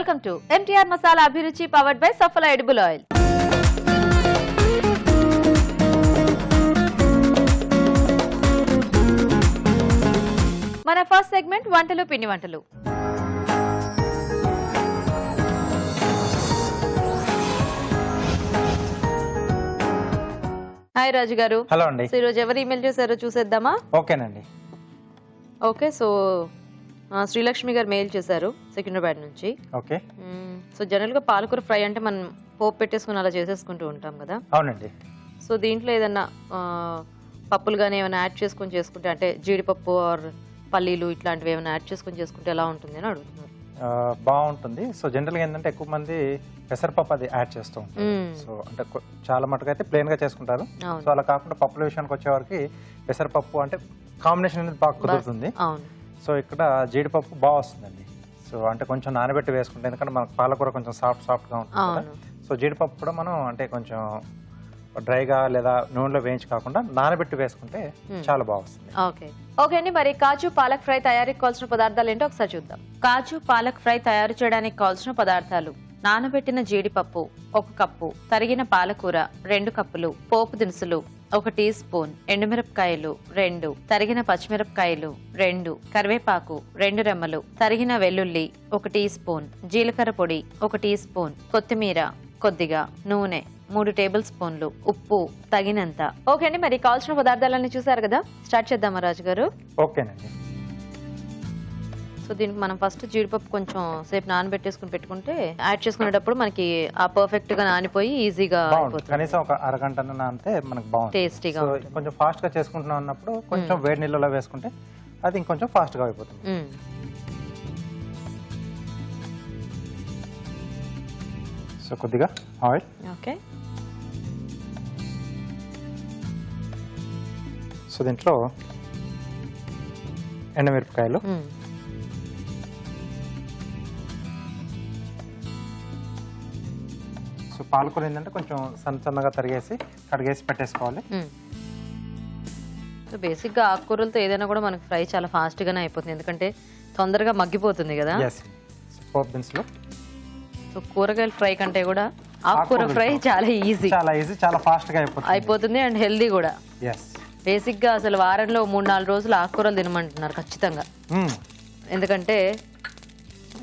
Welcome to MTR masala అభిరుచి powered by Saphala edible oil. మన first segment వంటలు పిండి వంటలు. హాయ్ రాజు గారు. హలో అండి. ఈ రోజు ఎవరు ఈమెయిల్ చేశారో చూసేద్దామా? ఓకేనండి. ఓకే, సో శ్రీలక్ష్మి గారు మెయిల్ చేశారు సికింద్రాబాద్ నుంచి. ఓకే. సో జనరల్ గా పాలకూర ఫ్రై అంటే మనం పోపు పెట్టేసుకుని అలా చేసేసుకుంటూ ఉంటాం కదా. అవునండి. సో దీంట్లో ఏదన్నా పప్పులు కానీ ఏమైనా యాడ్ చేసుకుని చేసుకుంటే, అంటే జీడిపప్పు ఆర్ పల్లీలు ఇట్లాంటివి ఏమైనా యాడ్ చేసుకుని చేసుకుంటే ఎలా ఉంటుంది అని అడుగుతున్నారు. బాగుంటుంది. సో జనరల్గా ఏంటంటే ఎక్కువ మంది పెసరపప్పు అది యాడ్ చేస్తూ ఉంటారు. సో అంటే చాలా మటుకు అయితే ప్లెయిన్ గా చేసుకుంటారు. సో అలా కాకుండా పప్పుల విషయానికి వచ్చేవారికి పెసరపప్పు అంటే కాంబినేషన్ అనేది బాగా కుదురుతుంది. సో ఇక్కడ జీడిపప్పు బాగా వస్తుందండి. సో అంటే కొంచెం నానబెట్టి వేసుకుంటే, ఎందుకంటే మనకు పాలకూర కొంచెం సాఫ్ట్ గా ఉంటుంది కదా. సో జీడిపప్పు కూడా మనం అంటే కొంచెం డ్రైగా లేదా నూనెలో వేయించి కాకుండా నానబెట్టి వేసుకుంటే చాలా బాగా వస్తుంది. ఓకే అండి, మరి కాజు పాలక్ ఫ్రై తయారీకి కావాల్సిన పదార్థాలు ఏంటో ఒకసారి చూద్దాం. కాజు పాలక్ ఫ్రై తయారు చేయడానికి కావాల్సిన పదార్థాలు: నానబెట్టిన జీడిపప్పు 1 కప్పు, తరిగిన పాలకూర 2 కప్పులు, పోపు దినుసులు 1 టీ స్పూన్, ఎండుమిరపకాయలు 2, తరిగిన పచ్చిమిరపకాయలు 2, కరివేపాకు 2 రెమ్మలు, తరిగిన వెల్లుల్లి 1 టీ స్పూన్, జీలకర్ర పొడి 1 టీ స్పూన్, కొత్తిమీర కొద్దిగా, నూనె 3 టేబుల్ స్పూన్లు, ఉప్పు తగినంత. ఓకే అండి, మరి కావాల్సిన పదార్థాలన్నీ చూసారు కదా, స్టార్ట్ చేద్దామా రాజు గారు? ఓకేనండి. సో దీనికి మనం ఫస్ట్ జీడిపప్పు కొంచెం సేపు నానబెట్టేసుకుని పెట్టుకుంటే యాడ్ చేసుకునేటప్పుడు మనకి ఆ పర్ఫెక్ట్ గా నానిపోయి ఈజీగా అయిపోతుంది. కనీసం ఒక అరగంట నానితే మనకు బాగుంటుంది, టేస్టీగా. కొంచెం ఫాస్ట్ గా చేసుకుంటున్నాం అన్నప్పుడు కొంచెం వేడి నీళ్ళలో వేసుకుంటే అది ఇంకొంచెం ఫాస్ట్ గా అయిపోతుంది. సో కొద్దిగా ఆయిల్. ఓకే. సో దీంట్లో ఎండుమిరపకాయలు, సో పాలకూర ఏంటంటే కొంచెం సన్నగా తరిగేసి కడిగేసి పెట్టేసుకోవాలి. సో బేసిక్ గా ఆకుకూరలతో ఏదైనా కూడా మనకి ఫ్రై చాలా ఫాస్ట్ గానే అయిపోతుంది, ఎందుకంటే తొందరగా మగ్గిపోతుంది కదా. పోపు దినుసులు. సో కూరగాయల ఫ్రై కంటే కూడా ఆకుకూర ఫ్రై చాలా ఈజీ, చాలా ఫాస్ట్ గా అయిపోతుంది అండ్ హెల్దీ కూడా. బేసిక్ గా అసలు వారంలో 3-4 రోజులు ఆకుకూరలు తినమంటున్నారు ఖచ్చితంగా, ఎందుకంటే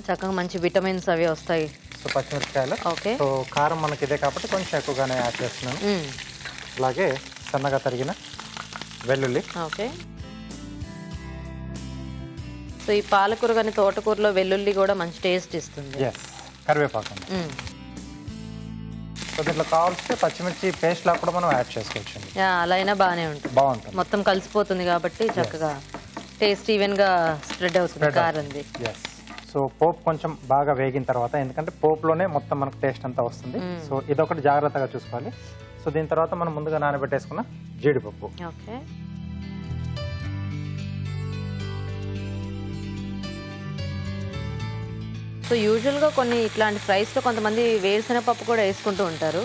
చక్కగా మంచి విటమిన్స్ అవి వస్తాయి. సో పచ్చిమిరపకాయలు. ఓకే. సో కారం మనకి ఇదే కాబట్టి కొంచెం ఎక్కువగానే యాడ్ చేస్తున్నాను. అలాగే సన్నగా తరిగిన వెల్లుల్లి. ఓకే. సో ఈ పాలకూర కానీ తోటకూరలో వెల్లుల్లి కూడా మంచి టేస్ట్ ఇస్తుంది. కరివేపాకు. సో దీంట్లో కావాల్సి పచ్చిమిర్చి పేస్ట్ లా కూడా మనం యాడ్ చేసుకోవచ్చు. అలా అయినా బాగుంటుంది, మొత్తం కలిసిపోతుంది కాబట్టి చక్కగా టేస్ట్ ఈవెన్ గా స్ప్రెడ్ అవుతుంది కారంది. సో పోపు కొంచెం బాగా వేగిన తర్వాత, ఎందుకంటే పోపులోనే మొత్తం మనకు టేస్ట్ అంతా వస్తుంది. సో ఇదొకటి జాగ్రత్తగా చూసుకోవాలి. సో దీని తర్వాత మనం ముందుగా నానబెట్టేసుకున్న జీడిపప్పు. ఓకే. సో యూజువల్గా కొన్ని ఇట్లాంటి ఫ్రైస్లో కొంతమంది వేరుశెనగ పప్పు కూడా వేసుకుంటూ ఉంటారు.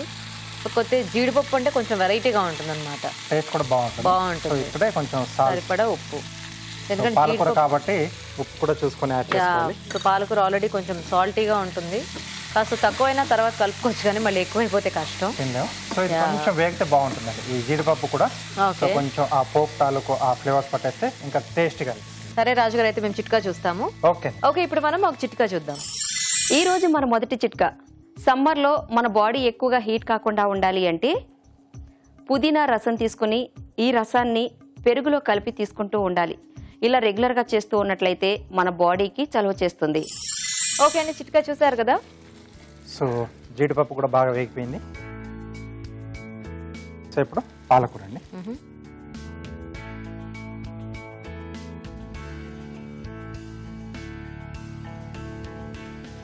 కొత్త జీడిపప్పు అంటే కొంచెం వెరైటీగా ఉంటుంది అనమాట, టేస్ట్ కూడా బాగుంటుంది. ఇప్పుడే కొంచెం సరిపడా ఉప్పు, ఎందుకంటే పాలకూర కాబట్టి ఉప్పు కూడా చూసుకొని యాడ్ చేసుకోవాలి. సో పాలకూర ఆల్రెడీ కొంచెం సాల్టీగా ఉంటుంది, కాస్త తక్కువైనా తర్వాత కలుపుకోవచ్చు, కానీ మళ్ళీ ఎక్కువైపోతే కష్టం. సో ఇది కొంచెం వేగితే బాగుంటుందండి ఈ జీడిపప్పు కూడా. కొంచెం ఆ పోపు తాలూకు ఆ ఫ్లేవర్స్ పట్టేస్తే ఇంకా టేస్టీగా. సరే రాజుగారు, అయితే మేము చిట్కా చూస్తాము. ఓకే, ఇప్పుడు మనం ఒక చిట్కా చూద్దాం. ఈ రోజు మన మొదటి చిట్కా, సమ్మర్లో మన బాడీ ఎక్కువగా హీట్ కాకుండా ఉండాలి అంటే పుదీనా రసం తీసుకుని ఈ రసాన్ని పెరుగులో కలిపి తీసుకుంటూ ఉండాలి. ఇలా రెగ్యులర్గా చేస్తూ ఉన్నట్లయితే మన బాడీకి చలువ చేస్తుంది. ఓకే అండి, చిట్కా చూసారు కదా. సో జీడిపప్పు కూడా బాగా వేగిపోయింది. సో ఇప్పుడు పాలకూర అండి.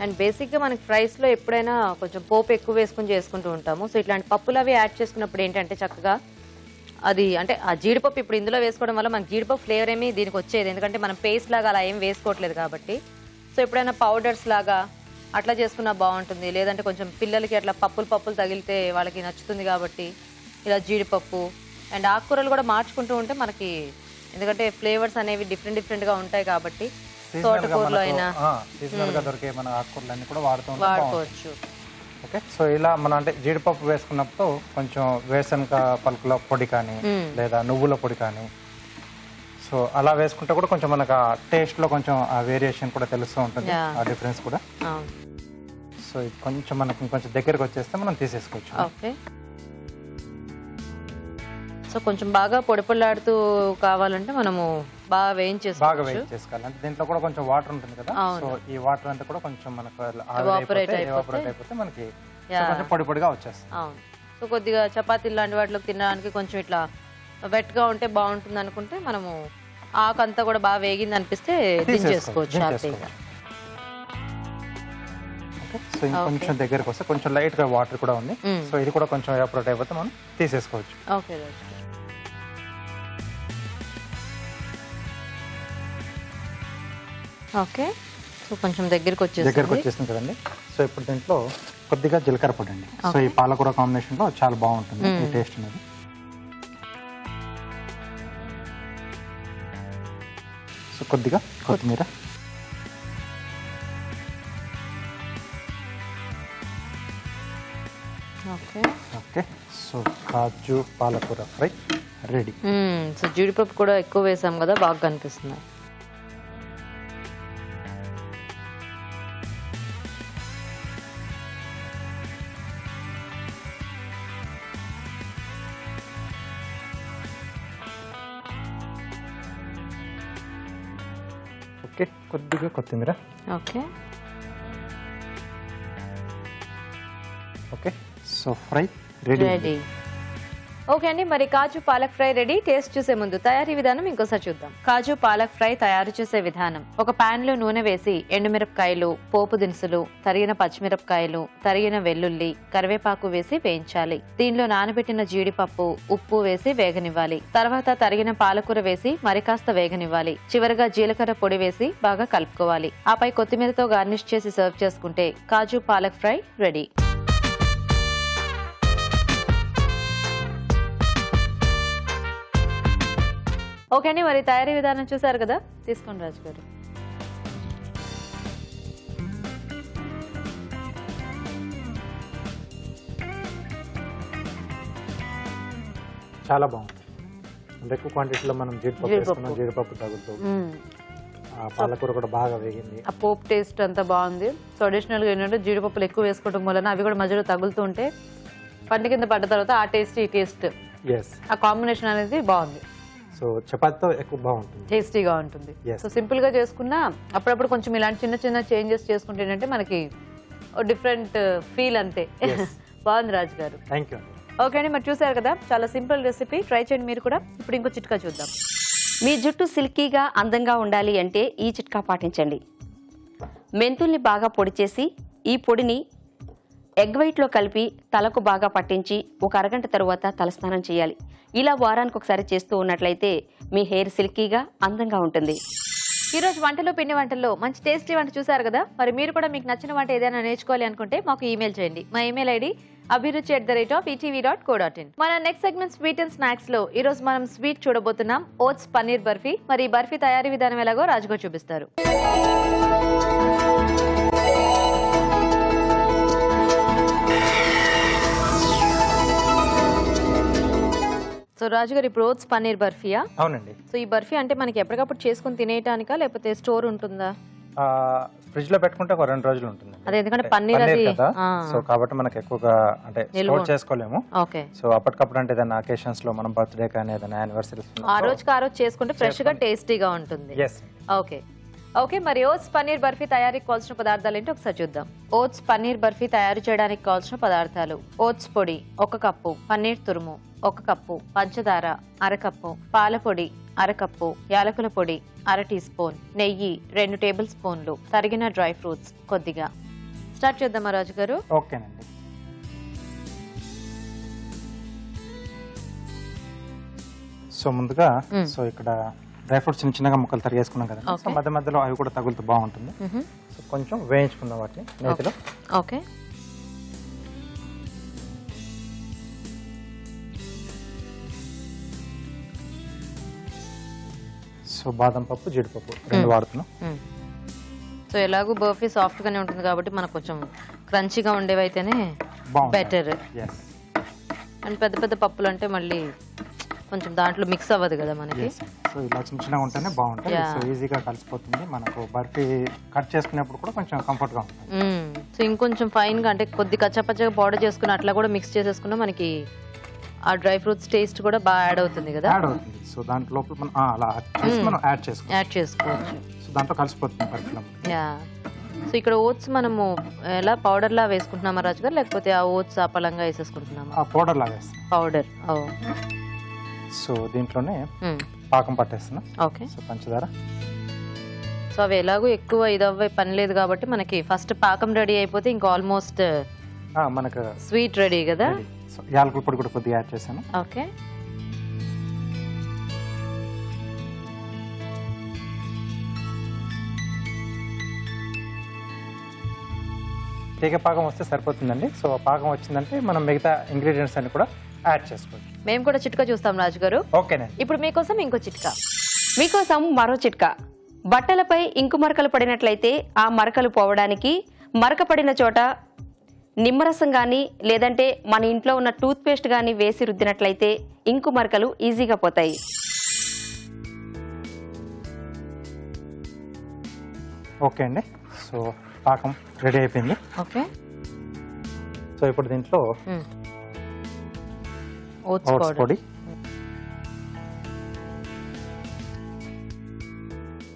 అండ్ బేసిక్గా మనకి ఫ్రైస్లో ఎప్పుడైనా కొంచెం పోపు ఎక్కువ వేసుకుని చేసుకుంటూ ఉంటాము. సో ఇట్లాంటి పప్పులు అవి యాడ్ చేసుకున్నప్పుడు ఏంటంటే చక్కగా అది, అంటే ఆ జీడిపప్పు ఇప్పుడు ఇందులో వేసుకోవడం వల్ల మనకి జీడిపప్పు ఫ్లేవర్ ఏమి దీనికి వచ్చేది, ఎందుకంటే మనం పేస్ట్ లాగా అలా ఏం వేసుకోవట్లేదు కాబట్టి. సో ఎప్పుడైనా పౌడర్స్ లాగా అట్లా చేసుకున్నా బాగుంటుంది, లేదంటే కొంచెం పిల్లలకి అట్లా పప్పులు తగిలితే వాళ్ళకి నచ్చుతుంది కాబట్టి ఇలా జీడిపప్పు అండ్ ఆకుకూరలు కూడా మార్చుకుంటూ ఉంటే మనకి, ఎందుకంటే ఫ్లేవర్స్ అనేవి డిఫరెంట్గా ఉంటాయి కాబట్టి తోటకూరలో అయినా సీజనల్ గా దొరికే మన ఆకుకూరలు అన్ని కూడా వాడుకోవచ్చు. ఓకే, సో ఇలా మనం అంటే జీడిపప్పు వేసుకున్నప్పుడు కొంచెం వేరుశనగ పలుకుల పొడి కానీ లేదా నువ్వుల పొడి కానీ సో అలా వేసుకుంటే కూడా కొంచెం మనకు ఆ టేస్ట్ లో కొంచెం ఆ వేరియేషన్ కూడా తెలుస్తూ ఉంటుంది, ఆ డిఫరెన్స్ కూడా. సో ఇది కొంచెం మనకు కొంచెం దగ్గరకు వచ్చేస్తే మనం తీసేసుకోవచ్చు. ఓకే, సో కొంచెం బాగా పొడి పొడిలాడుతూ కావాలంటే మనము బాగా వేయించేసుకోవాలి. అంటే దీంట్లో కూడా కొంచెం వాటర్ ఉంటుంది కదా, సో ఈ వాటర్ అంతా కూడా కొంచెం మనకు ఎవాపరేట్ అయిపోతే మనకి కొంచెం పొడి పొడిగా వచ్చేస్తుంది. అవును, సో కొద్దిగా చపాతీ లాంటి వాటిలో తినడానికి కొంచెం ఇట్లా వెట్ గా ఉంటే బాగుంటుంది అనుకుంటే మనము ఆకు అంతా కూడా బాగా వేగింది అనిపిస్తే దించేసుకోవచ్చు. సో ఇంకొంచెం దగ్గరకు వస్తే కొంచెం లైట్ గా వాటర్ కూడా ఉంది, సో ఇది కూడా కొంచెం ఎవాపరేట్ అయిపోతే మనం తీసేసుకోవచ్చు. ఓకే, ఓకే, సో కొంచెం దగ్గరకు వచ్చేసింది కదండి. సో ఇప్పుడు దీంట్లో కొద్దిగా జీలకర్ర పొడి అండి. సో ఈ పాలకూర కాంబినేషన్ లో చాలా బాగుంటుంది ఈ టేస్ట్ అనేది. సో కొద్దిగా కొత్తిమీర, ఓకే, సో కాజు పాలకూర ఫ్రై రెడీ. సో జీడిపప్పు కూడా ఎక్కువ వేసాం కదా, బాగా కనిపిస్తుంది. ఓకే, కొద్దిగా కొత్తిమీర. Okay, okay, so fry ready. Okay అండి, మరి కాజు పాలక్ ఫ్రై రెడీ. టేస్ట్ చూసే ముందు తయారీ విధానం ఇంకోసారి చూద్దాం. కాజు పాలక్ ఫ్రై తయారు చేసే విధానం: ఒక పాన్ లో నూనె వేసి ఎండుమిరపకాయలు, పోపు దినుసులు, తరిగిన పచ్చిమిరపకాయలు, తరిగిన వెల్లుల్లి, కరివేపాకు వేసి వేయించాలి. దీనిలో నానబెట్టిన జీడిపప్పు, ఉప్పు వేసి వేగనివ్వాలి. తర్వాత తరిగిన పాలకూర వేసి మరి కాస్త వేగనివ్వాలి. చివరగా జీలకర్ర పొడి వేసి బాగా కలుపుకోవాలి. ఆపై కొత్తిమీరతో గార్నిష్ చేసి సర్వ్ చేసుకుంటే కాజు పాలక్ ఫ్రై రెడీ. ఓకే అండి, మరి తయారీ విధానం చూసారు కదా, తీసుకోండి రాజు గారు. చాలా బాగుంది. అంటే ఎక్కువ క్వాంటిటీలో మనం జీడిపప్పు తగులుతూ పాలకూర కూడా బాగా వేగింది. ఆ పోప్ టేస్ట్ అంతా బాగుంది. ట్రెడిషనల్ గా ఏంటంటే జీడిపప్పులు ఎక్కువ వేసుకోవడం వలన అవి కూడా మధ్యలో తగులుతూ ఉంటే పంట కింద పడ్డ తర్వాత ఆ టేస్ట్ ఈ టేస్ట్ ఆ కాంబినేషన్ అనేది బాగుంది. సో చపాతీతో ఎక్కువ బాగుంటుంది, టేస్టీగా ఉంటుంది. సో సింపుల్ గా చేసుకున్నా అప్పుడప్పుడు కొంచెం ఇలాంటి చిన్న చిన్న చేంజెస్ చేసుకుంటే ఏంటంటే మనకి డిఫరెంట్ ఫీల్ అంతే. బాగుంది రాజు గారు. Thank you. ఓకే అండి, మరి చూసారు కదా, చాలా సింపుల్ రెసిపీ, ట్రై చేయండి మీరు కూడా. ఇప్పుడు ఇంకో చిట్కా చూద్దాం. మీ జుట్టు సిల్కీగా అందంగా ఉండాలి అంటే ఈ చిట్కా పాటించండి. మెంతుల్ని బాగా పొడి చేసి ఈ పొడిని ఎగ్ వైట్లో కలిపి తలకు బాగా పట్టించి ఒక అరగంట తరువాత తలస్నానం చేయాలి. ఇలా వారానికి ఒకసారి చేస్తూ ఉన్నట్లయితే మీ హెయిర్ సిల్కీగా అందంగా ఉంటుంది. ఈరోజు వంటలు పిండి వంటల్లో మంచి టేస్టీ వంట చూసారు కదా, మరి మీరు కూడా మీకు నచ్చిన వంట ఏదైనా నేర్చుకోవాలి అనుకుంటే మాకు ఈమెయిల్ చేయండి. మా ఈమెయిల్ ఐడి abhiruchi@etv.co.in. మన next segment sweet and snacks లో ఈ రోజు మనం స్వీట్ చూడబోతున్నాం, ఓట్స్ పన్నీర్ బర్ఫీ. మరి ఈ బర్ఫీ తయారీ విధానం ఎలాగో రాజుగారు చూపిస్తారు. సో రాజుగారు, ఇప్పుడు ఓట్స్ పన్నీర్ బర్ఫీయా? అవునండి. సో ఈ బర్ఫీ అంటే మనకి ఎప్పటికప్పుడు చేసుకుని తినేయటానికా లేకపోతే స్టోర్ ఉంటుందా? ఫ్రిడ్జ్ లో పెట్టుకుంటే ఒక 2 రోజులు ఉంటుంది. అదే, ఎందుకంటే పన్నీర్ అది కదా, సో కాబట్టి మనకి ఎక్కువగా అంటే స్టోర్ చేసుకోలేము. ఓకే, సో అప్పటికప్పుడు అంటే ఏదైనా అకేషన్స్ లో మనం బర్త్డే కానీ ఏదైనా యానివర్సరీస్ ఆ రోజుకి ఆ రోజు చేసుకుంటే ఫ్రెష్ గా టేస్టీగా ఉంటుంది. ఓకే, ఓకే, మరి ఓట్స్ పన్నీర్ బర్ఫీ తయారీకి కావాల్సిన పదార్థాలు ఏంటో ఒకసారి చూద్దాం. ఓట్స్ పన్నీర్ బర్ఫీ తయారు చేయడానికి కావాల్సిన పదార్థాలు: ఓట్స్ పొడి 1 కప్పు, పన్నీర్ తురుము 1 కప్పు, పంచదార 1/2 కప్పు, పాల పొడి 1/2 కప్పు, యాలకుల పొడి 1/2 టీ స్పూన్, నెయ్యి 2 టేబుల్ స్పూన్లు, తరిగిన డ్రై ఫ్రూట్స్ కొద్దిగా. స్టార్ట్ చేద్దామా రాజు గారు? ఓకేనండి. సో ముందుగా సో ఇక్కడ డ్రై ఫ్రూట్స్ చిన్నగా ముక్కలు తరిగేసుకున్నాం కదా, సో మధ్య మధ్యలో అవి కూడా తగులుతూ బాగుంటుంది. సో కొంచెం వేయించుకుందాం వాటిని నేతిలో. ఓకే, సో బాదం పప్పు, జీడిపప్పు 2 వాడుతున్నాం. సో ఎలాగో బర్ఫీ సాఫ్ట్ గానే ఉంటుంది కాబట్టి మనకు కొంచెం క్రంచీగా ఉండేవైతేనే బెటర్. అండ్ పెద్ద పెద్ద పప్పులు అంటే మళ్ళీ కొంచెం దాంట్లో మిక్స్ అవ్వదు కదా మనకి. సో ఇలా చిన్న చిన్నగా ఉంటేనే బాగుంటుంది. సో ఈజీగా కలిసిపోతుంది. మనకు బర్ఫీ కట్ చేసుకునేప్పుడు కూడా కొంచెం కంఫర్ట్ గా ఉంటుంది. సో ఇంకొంచెం ఫైన్ గా అంటే కొద్ది కచ్చపచ్చగా పౌడర్ చేసుకుని అట్లా కూడా మిక్స్ చేసేసుకున్నా మనకి ఆ డ్రై ఫ్రూట్స్ టేస్ట్ కూడా బాగా యాడ్ అవుతుంది కదా. యాడ్ అవుతుంది. సో దాంట్లో లోపల మనం అలా చేసి మనం యాడ్ చేసుకోవచ్చు. సో దాంట్లో కలిసిపోతుంది బర్ఫీలో. యా. సో ఇక్కడ ఓట్స్ మనము ఎలా పౌడర్ లా వేసుకుంటున్నామా రాజు గారు, లేకపోతే ఆ ఓట్స్ అపలంగా వేసేసుకుంటున్నామా? పౌడర్ లాగా వేస్తాం. పౌడర్. సో దీంట్లోనే పాకం పట్టేస్తున్నాం. ఓకే. సో పంచదార. సో అవి ఎలాగో ఎక్కువ ఇదవ్వే పని లేదు కాబట్టి మనకి ఫస్ట్ పాకం రెడీ అయిపోతే ఇంకా ఆల్మోస్ట్ మనకు స్వీట్ రెడీ కదా. సో యాలకుల పొడి కూడా కొద్దిగా యాడ్ చేశాను. ఓకే. తీగ పాకం వస్తే సరిపోతుందండి. సో పాకం వచ్చిందంటే మనం మిగతా ఇంగ్రీడియంట్స్ అన్ని కూడా యాడ్ చేసుకోవచ్చు. మేము కూడా చిట్కా చూస్తాం రాజు గారు. ఓకేనండి. ఇప్పుడు మీకోసం ఇంకో చిట్కా. మీకోసం మరో చిట్కా. బట్టలపై ఇంకు మరకలు పడినట్లయితే ఆ మరకలు పోవడానికి మరక పడిన చోట నిమ్మరసం కానీ లేదంటే మన ఇంట్లో ఉన్న టూత్ పేస్ట్ కానీ వేసి రుద్దినట్లయితే ఇంకు మరకలు ఈజీగా పోతాయి. ఓకే అండి. సో పాకం రెడీ అయిపోయింది. ఓకే. సో ఇప్పుడు దీంట్లో ఓట్స్ పొడి.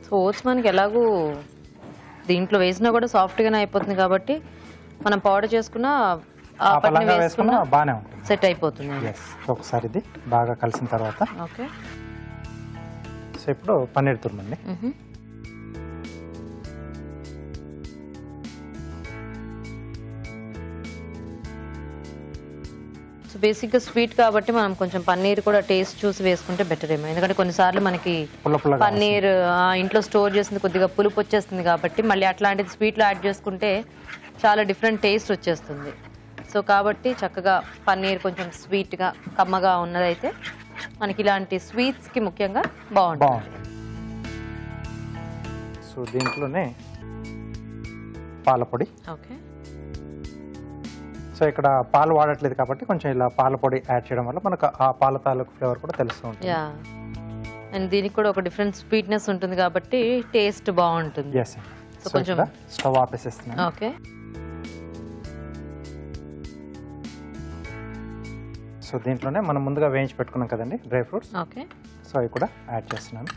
సో ఓట్స్ మనకి ఎలాగూ దీంట్లో వేసినా కూడా సాఫ్ట్ గానే అయిపోతుంది కాబట్టి మనం పౌడర్ చేసుకున్న బాగానే ఉంటుంది, సెట్ అయిపోతుంది. ఒకసారి ఇది బాగా కలిసిన తర్వాత ఓకే. సో ఇప్పుడు పన్నీర్ తురుమండి. సో బేసిక్గా స్వీట్ కాబట్టి మనం కొంచెం పన్నీర్ కూడా టేస్ట్ చూసి వేసుకుంటే బెటర్ ఏమో. ఎందుకంటే కొన్నిసార్లు మనకి పన్నీర్ ఇంట్లో స్టోర్ చేసింది కొద్దిగా పులుపు వచ్చేస్తుంది కాబట్టి మళ్ళీ అట్లాంటిది స్వీట్లో యాడ్ చేసుకుంటే చాలా డిఫరెంట్ టేస్ట్ వచ్చేస్తుంది. సో కాబట్టి చక్కగా పన్నీర్ కొంచెం స్వీట్గా కమ్మగా ఉన్నదైతే మనకి ఇలాంటి స్వీట్స్కి ముఖ్యంగా బాగుంటుంది. సో దీంట్లోనే పాలపొడి. ఓకే. సో ఇక్కడ పాలు వాడట్లేదు కాబట్టి కొంచెం ఇలా పాల పొడి యాడ్ చేయడం వల్ల మనకు ఆ పాల తాలూకు ఫ్లేవర్ కూడా తెలుస్తూ ఉంటుంది. అండ్ దీనికి కూడా ఒక డిఫరెంట్ స్వీట్నెస్ ఉంటుంది కాబట్టి టేస్ట్ బాగుంటుంది. సో కొంచెం స్టవ్ ఆపేసేస్తున్నాను. ఓకే. సో దీంట్లోనే మనం ముందుగా వేయించి పెట్టుకున్నాం కదండి డ్రై ఫ్రూట్స్. ఓకే. సో అవి కూడా యాడ్ చేస్తున్నాను.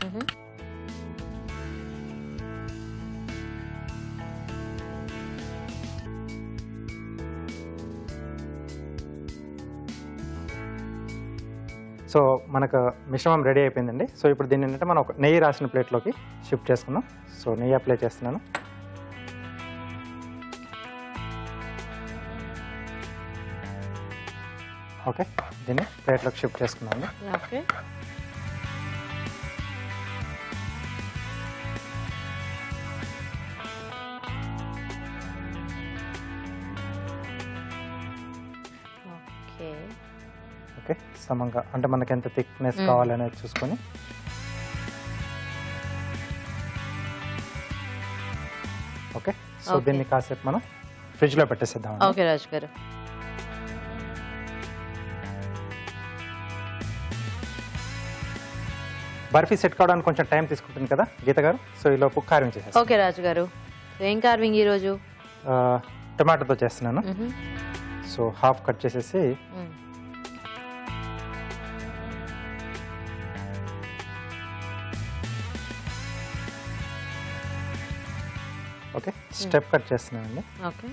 సో మనకు మిశ్రమం రెడీ అయిపోయిందండి. సో ఇప్పుడు దీన్ని ఏంటంటే మనం ఒక నెయ్యి రాసిన ప్లేట్లోకి షిఫ్ట్ చేసుకుందాం. సో నెయ్యి అప్లై చేస్తున్నాను. ఓకే. దీన్ని ప్లేట్లోకి షిఫ్ట్ చేసుకున్నాము. ఓకే. ఓకే. సమంగా అంటే మనకి ఎంత థిక్నెస్ కావాలనేది చూసుకొని ఓకే. సో దీన్ని కాసేపు మనం ఫ్రిడ్జ్ లో పెట్టేసేద్దాం. ఓకే రాజు గారు. బర్ఫీ సెట్ కావడానికి కొంచెం టైం తీసుకుంటుంది కదా గీత గారు. సో ఈ లోపు కార్వింగ్ చేసేస్తాం. ఓకే రాజు గారు. ఏం కార్వింగ్ ఈరోజు? టొమాటోతో చేస్తున్నాను. సో హాఫ్ కట్ చేసేసి ఓకే స్టెప్ కట్ చేస్తున్నానండి. ఓకే.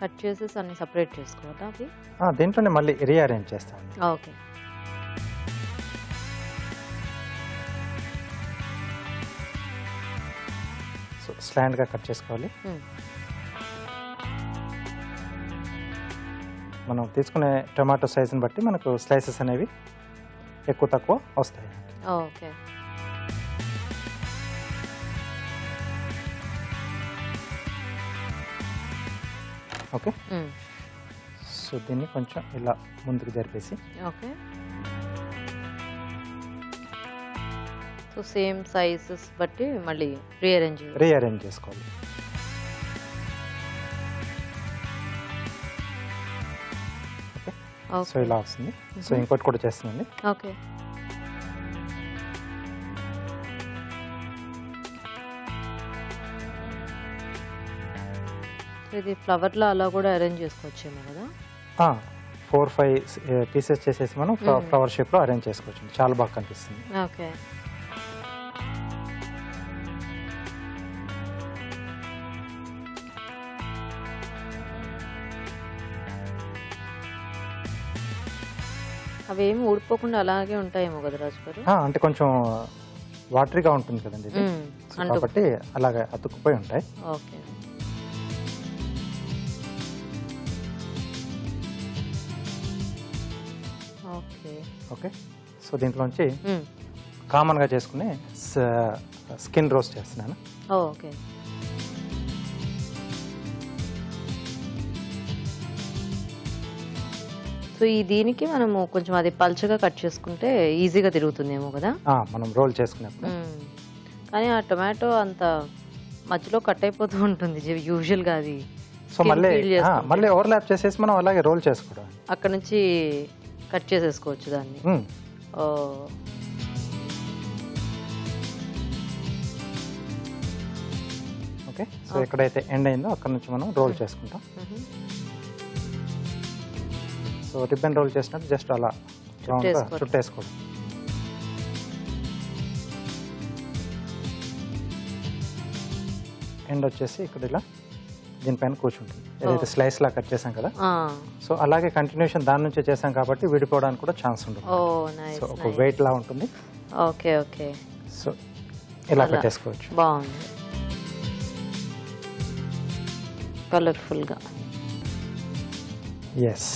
కట్ చేసేసి అన్ని సెపరేట్ చేసుకోవాలా అవి? దీంట్లోనే మళ్ళీ రీఅరేంజ్ చేస్తాను. ఓకే. సో స్లాండ్గా కట్ చేసుకోవాలి. మనం తీసుకునే టొమాటో సైజుని బట్టి మనకు స్లైసెస్ అనేవి ఎక్కువ తక్కువ వస్తాయి. ఓకే. ఓకే. సో దీన్ని కొంచెం ఇలా ముందుకు జరిపేసి ఓకే. సో సేమ్ సైజెస్ బట్టి మళ్ళీ రీఅరేంజ్ చేసుకోవాలి. సో ఇలా వస్తుంది. సో ఇంకోటి కూడా చేస్తుందండి. ఓకే. ఇది ఫ్లవర్లో అలా కూడా అరేంజ్ చేసుకోవచ్చేమో కదా. 4-5 పీసెస్ చేసేసి మనం ఫ్లవర్ షేప్లో అరేంజ్ చేసుకోవచ్చు. చాలా బాగా కనిపిస్తుంది. ఓకే. అవి ఏమి ఊడిపోకుండా అలాగే ఉంటాయేమో కదా రాజు గారు. అంటే కొంచెం వాటరీగా ఉంటుంది కదండి ఇది, కాబట్టి అలాగే అతుక్కుపోయి ఉంటాయి. ఓకే. ఓకే. ఓకే. సో దీంట్లోంచి కామన్గా చేసుకుని స్కిన్ రోస్ట్ చేస్తున్నాను. ఓకే. సో ఈ దీనికి మనము కొంచెం అది పల్చగా కట్ చేసుకుంటే ఈజీగా తిరుగుతుందేమో కదా మనం రోల్ చేసుకున్నప్పుడు. కానీ ఆ టొమాటో అంత మధ్యలో కట్ అయిపోతూ ఉంటుంది యూజువల్గా అది. సో మళ్ళీ ఓవర్లాప్ చేసేసి మనం అలాగే రోల్ చేసుకోవడం, అక్కడ నుంచి కట్ చేసేసుకోవచ్చు దాన్ని. ఓకే. సో ఎక్కడైతే ఎండ్ అయిందో అక్కడ నుంచి మనం రోల్ చేసుకుంటాం. సో రిబ్బన్ రోల్ చేసినట్టు జస్ట్ అలా చుట్టేసుకోవడం. ఎండ్ వచ్చేసి ఇక్కడ ఇలా దీనిపైన కూర్చుంటుంది. ఏదైతే స్లైస్ లా కట్ చేసాం కదా, సో అలాగే కంటిన్యూషన్ దాని నుంచే చేసాం కాబట్టి విడిపోవడానికి కూడా ఛాన్స్ ఉంటుంది. సో ఒక వెయిట్ లా ఉంటుంది. ఓకే. ఓకే. సో ఇలా పెట్టేసుకోవచ్చు. బాగుంది, కలర్ఫుల్ గా. Yes.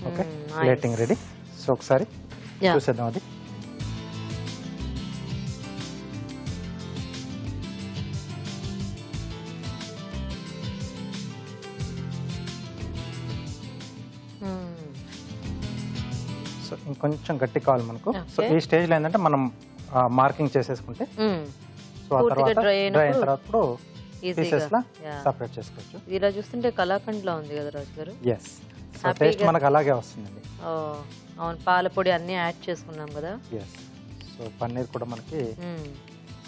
Okay. Plating ready. So ఒకసారి చూసేద్దాం అది. సో ఇంకొంచెం గట్టి కావాలి మనకు. సో ఈ స్టేజ్ లో ఏంటంటే మనం మార్కింగ్ చేసేసుకుంటే సో ఆ తర్వాత డ్రై అయిన తర్వాత పీసెస్ లా సెపరేట్ చేసుకోవచ్చు. ఇలా చూస్తుంటే కలాకండ్ లా ఉంది కదా రాజు గారు. ఎస్. సో టేస్ట్ మనకు అలాగే వస్తుందండి. అవును, పాల పొడి అన్ని యాడ్ చేసుకున్నాం కదా. ఎస్. సో పన్నీర్ కూడా మనకి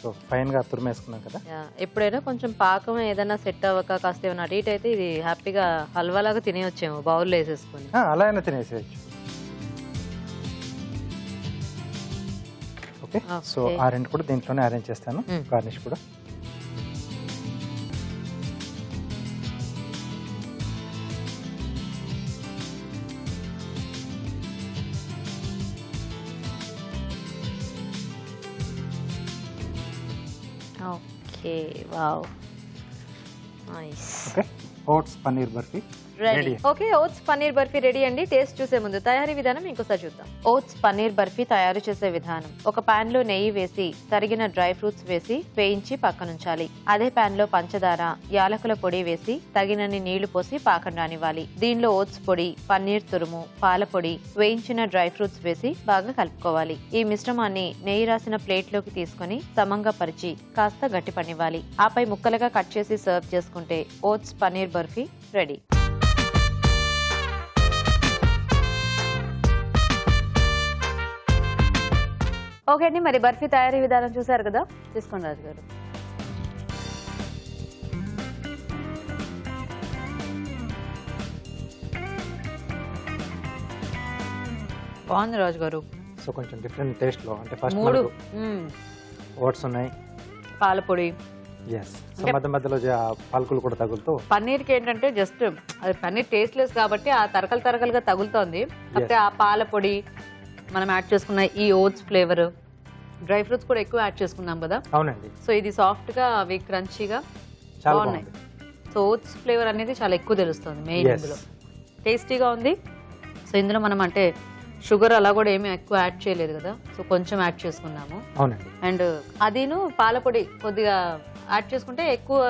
సో ఫైన్ గా తురిమేసుకున్నాం కదా. ఎప్పుడైనా కొంచెం పాకం ఏదైనా సెట్ అవ్వక కాస్త ఏమైనా అటు ఇటు అయితే ఇది హ్యాపీగా హల్వా లాగా తినేయొచ్చేమో బౌల్లో వేసేసుకుని. అలా అయినా తినేసేయచ్చు. ఓకే. సో ఆ రెండు కూడా దీంట్లోనే అరేంజ్ చేస్తాను. గార్నిష్ కూడా. Okay. Wow, nice. Okay. Oats paneer barfi ready. Okay, oats paneer barfi ready అండి. టేస్ట్ చూసే ముందు తయారీ విధానం ఇంకోసారి చూద్దాం. ఓట్స్ పన్నీర్ బర్ఫీ తయారు చేసే విధానం: ఒక పాన్ లో నెయ్యి వేసి తరిగిన డ్రై ఫ్రూట్స్ వేసి వేయించి పక్కనుంచాలి. అదే పాన్ లో పంచదార, యాలకుల పొడి వేసి తగినన్ని నీళ్లు పోసి పాకం రానివ్వాలి. దీనిలో ఓట్స్ పొడి, పన్నీర్ తురుము, పాల పొడి, వేయించిన డ్రై ఫ్రూట్స్ వేసి బాగా కలుపుకోవాలి. ఈ మిశ్రమాన్ని నెయ్యి రాసిన ప్లేట్ లోకి తీసుకుని సమంగా పరిచి కాస్త గట్టి పనివ్వాలి. ఆపై ముక్కలుగా కట్ చేసి సర్వ్ చేసుకుంటే oats paneer barfi ready. Okay అండి, మరి బర్ఫీ తయారీ విధానం చూసారు కదా. తీసుకోండి రాజు గారు. బాగుంది రాజు గారు. సో కొంచెం డిఫరెంట్ టేస్ట్ లో, అంటే ఫస్ట్ ఓట్స్ ఉన్నాయి, పాల పొడి, మధ్య మధ్యలో పాలకులు కూడా తగులుతూ. పన్నీర్కి ఏంటంటే జస్ట్ అది పన్నీర్ టేస్ట్ లెస్ కాబట్టి ఆ తరకలుగా తగులుతోంది. అంటే ఆ పాల పొడి, మనం యాడ్ చేసుకున్న ఈ ఓట్స్ ఫ్లేవర్, డ్రై ఫ్రూట్స్ కూడా ఎక్కువ యాడ్ చేసుకున్నాం కదా. అవునండి. సో ఇది సాఫ్ట్ గా, అవి క్రంచీగా బాగున్నాయి. సో ఓట్స్ ఫ్లేవర్ అనేది చాలా ఎక్కువ తెలుస్తుంది మెయిన్ ఇందులో. టేస్టీగా ఉంది. సో ఇందులో మనం అంటే షుగర్ అలా కూడా ఏమీ ఎక్కువ యాడ్ చేయలేదు కదా. సో కొంచెం యాడ్ చేసుకున్నాము. అవునండి. అండ్ అదిను పాల పొడి కొద్దిగా యాడ్ చేసుకుంటే ఎక్కువ